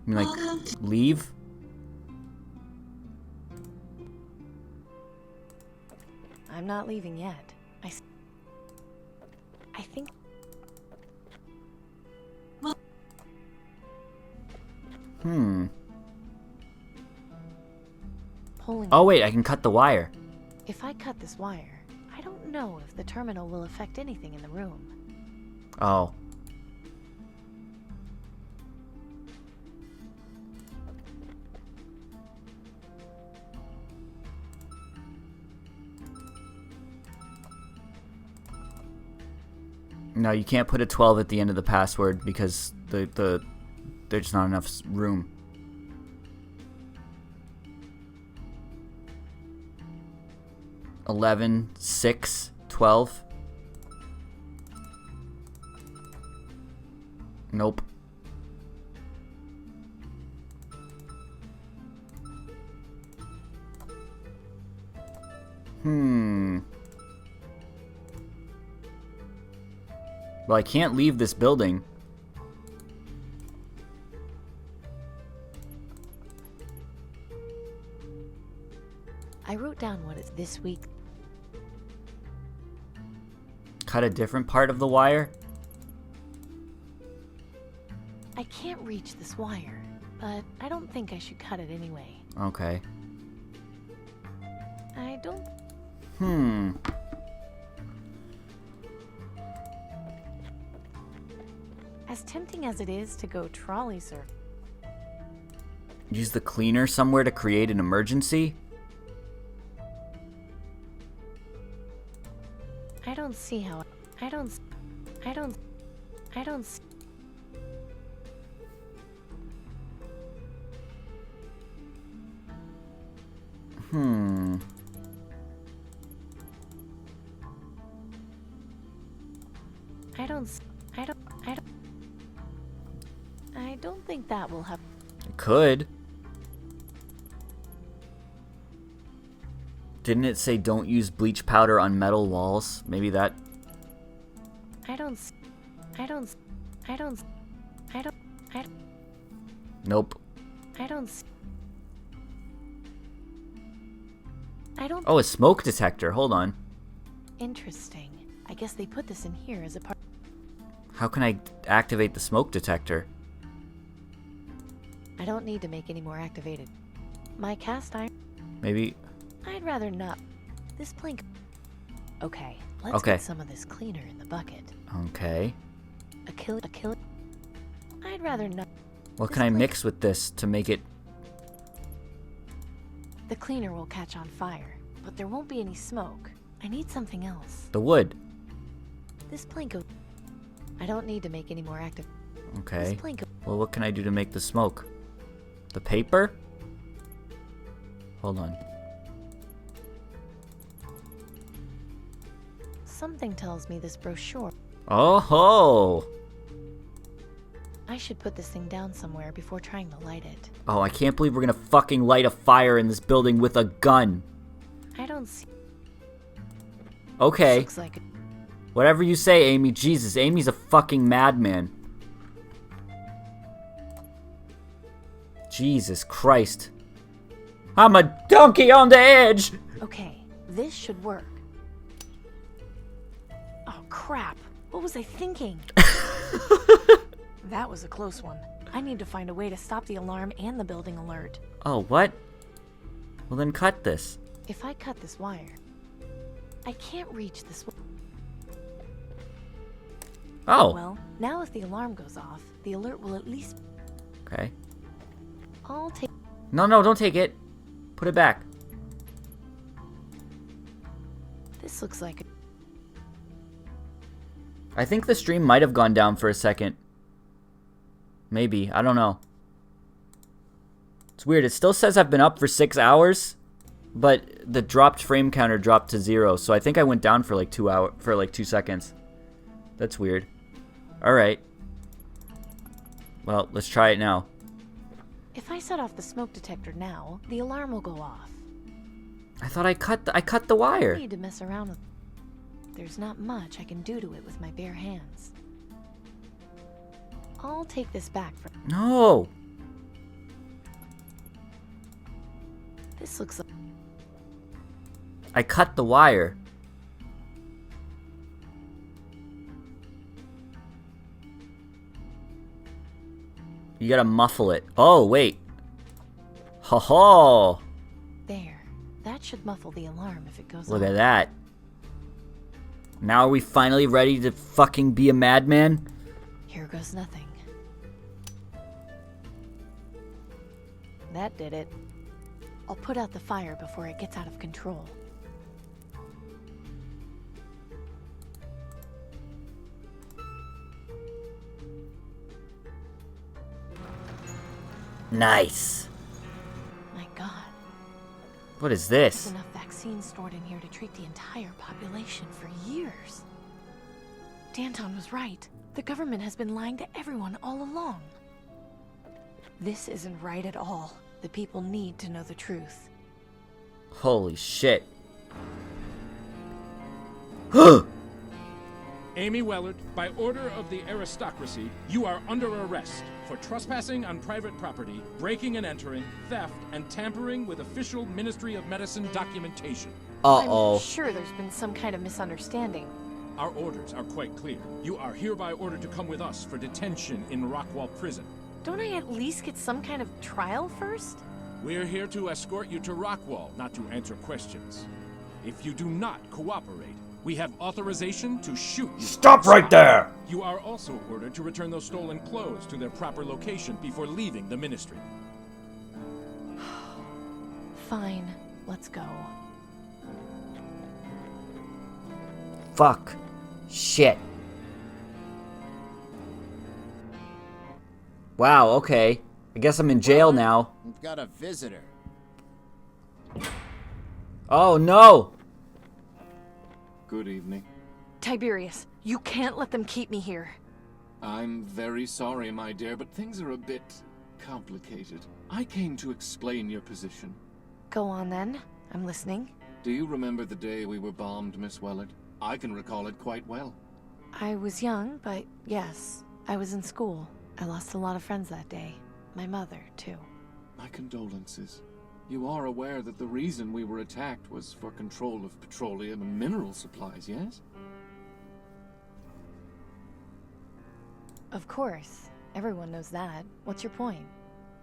You mean, like, leave? I'm not leaving yet. I think... Oh wait, I can cut the wire. If I cut this wire, I don't know if the terminal will affect anything in the room. Oh. No, you can't put a 12 at the end of the password because there's not enough room. $11, $6, $12. Nope. Well, I can't leave this building. I wrote down what it's this week. Cut a different part of the wire? I can't reach this wire, but I don't think I should cut it anyway. Okay. I don't... As tempting as it is to go trolley surf. Use the cleaner somewhere to create an emergency? I don't see how... I don't... I don't think that will have... It could. Didn't it say don't use bleach powder on metal walls? Maybe that... Nope. Oh, a smoke detector. Hold on. Interesting. I guess they put this in here as a part... How can I activate the smoke detector? I don't need to make any more activated. My cast iron... Maybe... I'd rather not. This plank... Okay, let's get some of this cleaner in the bucket. Okay. A kill... I'd rather not... What can I mix with this to make it... The cleaner will catch on fire, but there won't be any smoke. I need something else. The wood. This plank of... I don't need to make any more active... Okay. Well, what can I do to make the smoke? The paper? Hold on. Something tells me this brochure... Oh ho! I should put this thing down somewhere before trying to light it. Oh, I can't believe we're gonna fucking light a fire in this building with a gun. I don't see... Okay. Looks like... Whatever you say, Amy. Jesus, Amy's a fucking madman. Jesus Christ. I'm a donkey on the edge! Okay, this should work. Oh, crap. What was I thinking? That was a close one. I need to find a way to stop the alarm and the building alert. Oh, what? Well, then cut this. If I cut this wire, I can't reach this... Oh. Well, now if the alarm goes off, the alert will at least... Okay. I'll take... No, don't take it. Put it back. This looks like... I think the stream might have gone down for a second. Maybe. I don't know. It's weird. It still says I've been up for 6 hours, but the dropped frame counter dropped to 0, so I think I went down for like 2 seconds. That's weird. Alright. Well, let's try it now. If I set off the smoke detector now, the alarm will go off. I thought I cut the wire. I need to mess around with. There's not much I can do to it with my bare hands. I'll take this back for. No. This looks like. I cut the wire. You gotta muffle it. Oh, wait. Ho ho! There. That should muffle the alarm if it goes Look off. at that. Now are we finally ready to fucking be a madman? Here goes nothing. That did it. I'll put out the fire before it gets out of control. Nice. My God. What is There's this? enough vaccine stored in here to treat the entire population for years. Danton was right. The government has been lying to everyone all along. This isn't right at all. The people need to know the truth. Holy shit. Amy Wellard, by order of the aristocracy, you are under arrest for trespassing on private property, breaking and entering, theft, and tampering with official Ministry of Medicine documentation. Uh-oh. I'm sure there's been some kind of misunderstanding. Our orders are quite clear. You are hereby ordered to come with us for detention in Rockwall Prison. Don't I at least get some kind of trial first? We're here to escort you to Rockwall, not to answer questions. If you do not cooperate, we have authorization to shoot you. Stop right there! You are also ordered to return those stolen clothes to their proper location before leaving the ministry. Fine, let's go. Fuck. Shit. Wow, okay. I guess I'm in jail now. We've got a visitor. Oh no! Good evening. Tiberius, you can't let them keep me here. I'm very sorry, my dear, but things are a bit complicated. I came to explain your position. Go on then. I'm listening. Do you remember the day we were bombed, Miss Wellard? I can recall it quite well. I was young, but yes, I was in school. I lost a lot of friends that day. My mother, too. My condolences. You are aware that the reason we were attacked was for control of petroleum and mineral supplies, yes? Of course. Everyone knows that. What's your point?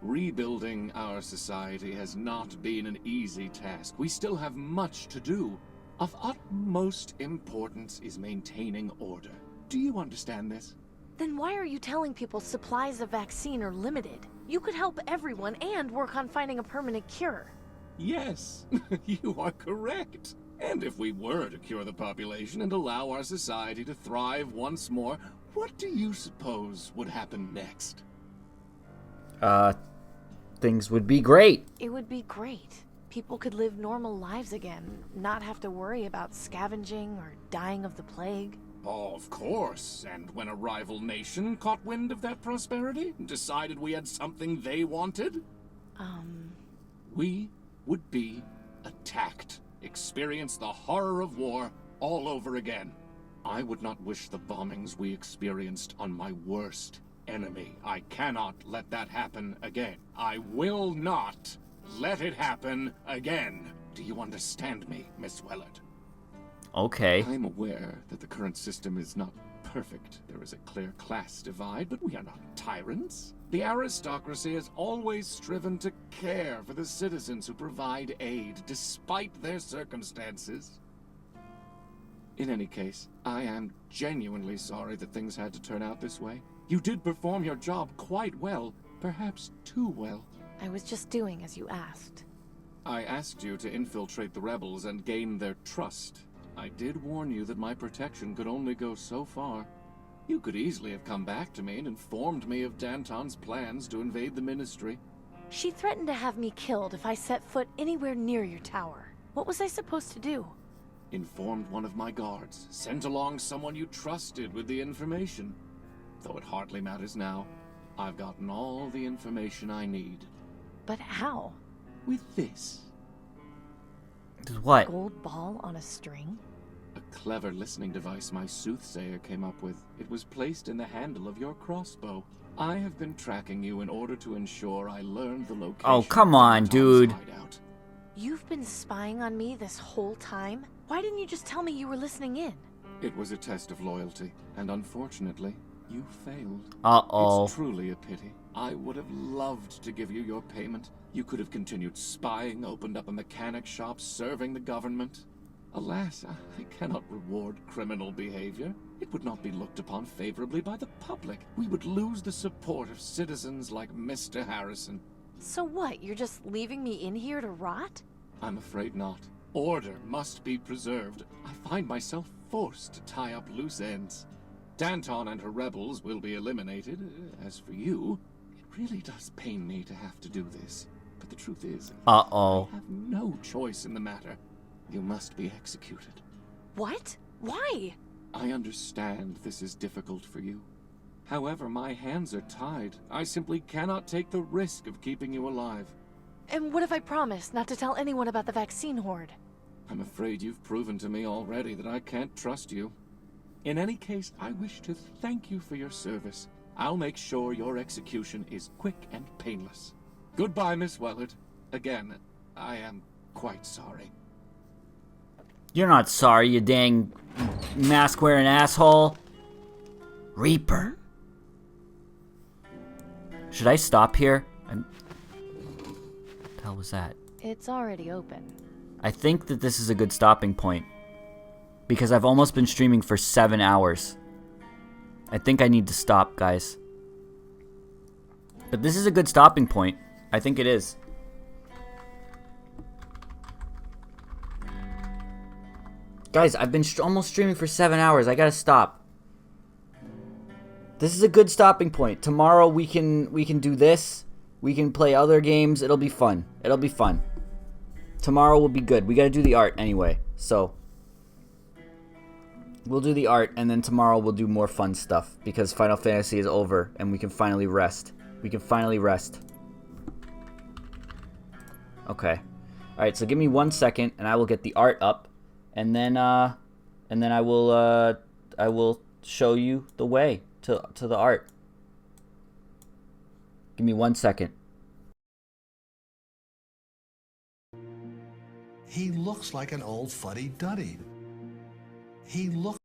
Rebuilding our society has not been an easy task. We still have much to do. Of utmost importance is maintaining order. Do you understand this? Then why are you telling people supplies of vaccine are limited? You could help everyone and work on finding a permanent cure. Yes, you are correct. And if we were to cure the population and allow our society to thrive once more, what do you suppose would happen next? Things would be great. It would be great. People could live normal lives again, not have to worry about scavenging or dying of the plague. Oh, of course. And when a rival nation caught wind of that prosperity and decided we had something they wanted? We would be attacked, experience the horror of war all over again. I would not wish the bombings we experienced on my worst enemy. I cannot let that happen again. I will not let it happen again. Do you understand me, Miss Wellard? Okay. I'm aware that the current system is not perfect. There is a clear class divide, but we are not tyrants. The aristocracy has always striven to care for the citizens who provide aid, despite their circumstances. In any case, I am genuinely sorry that things had to turn out this way. You did perform your job quite well, perhaps too well. I was just doing as you asked. I asked you to infiltrate the rebels and gain their trust. I did warn you that my protection could only go so far. You could easily have come back to me and informed me of Danton's plans to invade the Ministry. She threatened to have me killed if I set foot anywhere near your tower. What was I supposed to do? Informed one of my guards. Sent along someone you trusted with the information. though it hardly matters now. I've gotten all the information I need. But how? With this. What? Gold ball on a string? A clever listening device my soothsayer came up with. It was placed in the handle of your crossbow. I have been tracking you in order to ensure I learned the location. Oh, come on, dude. You've been spying on me this whole time? Why didn't you just tell me you were listening in? It was a test of loyalty, and unfortunately, you failed. Uh-oh. It's truly a pity. I would have loved to give you your payment. You could have continued spying, opened up a mechanic shop, serving the government. Alas, I cannot reward criminal behavior. It would not be looked upon favorably by the public. We would lose the support of citizens like Mr. Harrison. So what, you're just leaving me in here to rot? I'm afraid not. Order must be preserved. I find myself forced to tie up loose ends. Danton and her rebels will be eliminated. As for you, it really does pain me to have to do this. But the truth is, uh-oh, I have no choice in the matter. You must be executed. What? Why? I understand this is difficult for you. However, my hands are tied. I simply cannot take the risk of keeping you alive. And what if I promise not to tell anyone about the vaccine horde? I'm afraid you've proven to me already that I can't trust you. In any case, I wish to thank you for your service. I'll make sure your execution is quick and painless. Goodbye, Miss Wellard. Again, I am quite sorry. You're not sorry, you dang mask-wearing asshole. Reaper. Should I stop here? What the hell was that? It's already open. I think that this is a good stopping point. Because I've almost been streaming for 7 hours. I think I need to stop, guys. But this is a good stopping point. I think it is. Guys, I've been almost streaming for 7 hours. I gotta stop. This is a good stopping point. Tomorrow we can do this. We can play other games. It'll be fun. It'll be fun. Tomorrow will be good. We gotta do the art anyway. So we'll do the art, and then tomorrow we'll do more fun stuff because Final Fantasy is over and we can finally rest. We can finally rest. Okay. All right. So give me 1 second, and I will get the art up. And then I will show you the way to the art. Give me 1 second. He looks like an old fuddy-duddy. He looks...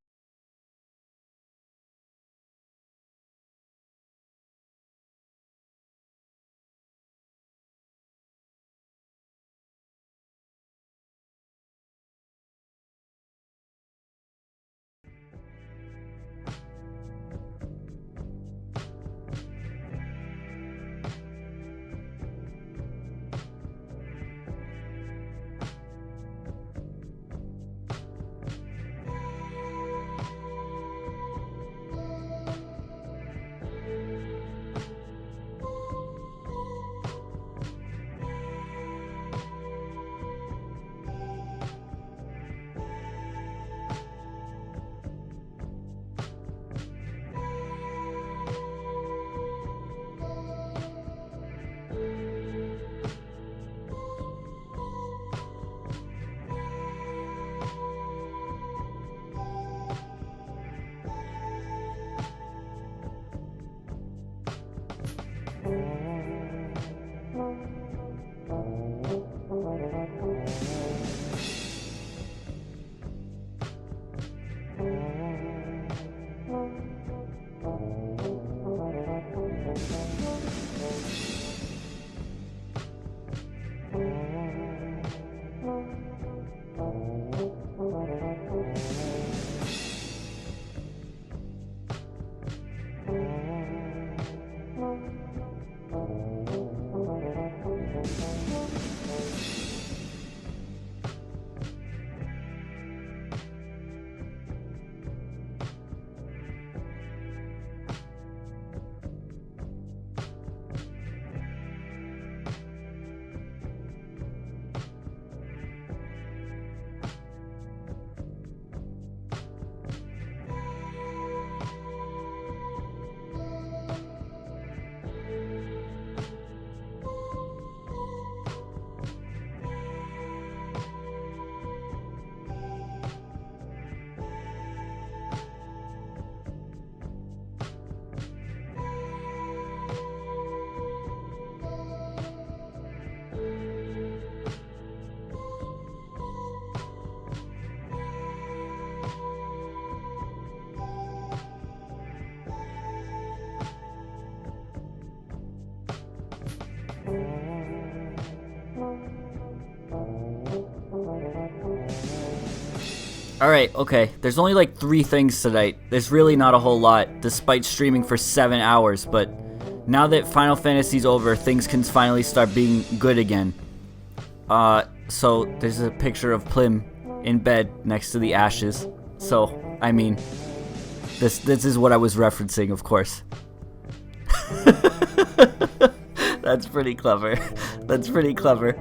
Alright, okay. There's only like 3 things tonight. There's really not a whole lot, despite streaming for 7 hours, but now that Final Fantasy's over, things can finally start being good again. So there's a picture of Plim in bed next to the ashes. So, I mean, this is what I was referencing, of course. That's pretty clever. That's pretty clever.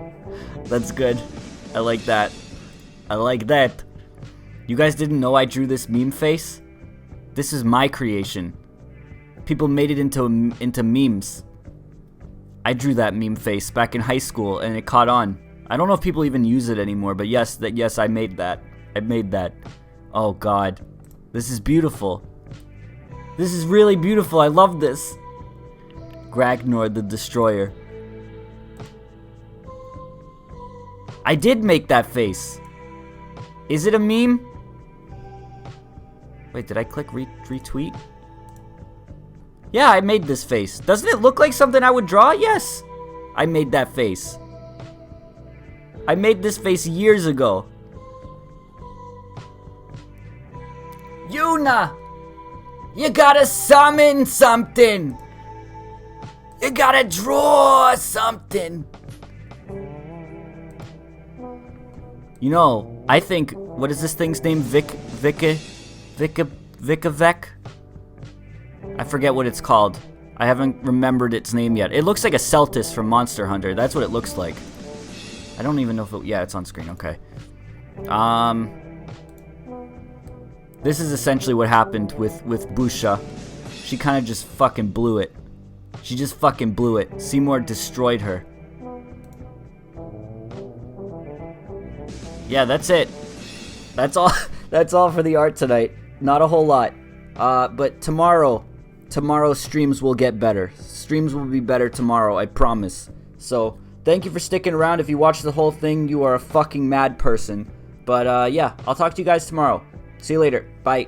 That's good. I like that. I like that. You guys didn't know I drew this meme face? This is my creation. People made it into memes. I drew that meme face back in high school and it caught on. I don't know if people even use it anymore, but yes, I made that. I made that. Oh god. This is beautiful. This is really beautiful. I love this. Gragnor the Destroyer. I did make that face. Is it a meme? Wait, did I click retweet? Yeah, I made this face. Doesn't it look like something I would draw? Yes. I made that face. I made this face years ago. Yuna! You gotta summon something! You gotta draw something! You know, I think, what is this thing's name? Vikavek? I forget what it's called. I haven't remembered its name yet. It looks like a Celtis from Monster Hunter. That's what it looks like. I don't even know if it... Yeah, it's on screen. Okay. This is essentially what happened with Busha. She kind of just fucking blew it. She just fucking blew it. Seymour destroyed her. Yeah, that's it. That's all. That's all for the art tonight. Not a whole lot. But tomorrow's streams will get better. Streams will be better tomorrow, I promise. So, thank you for sticking around. If you watched the whole thing, you are a fucking mad person. But yeah, I'll talk to you guys tomorrow. See you later. Bye.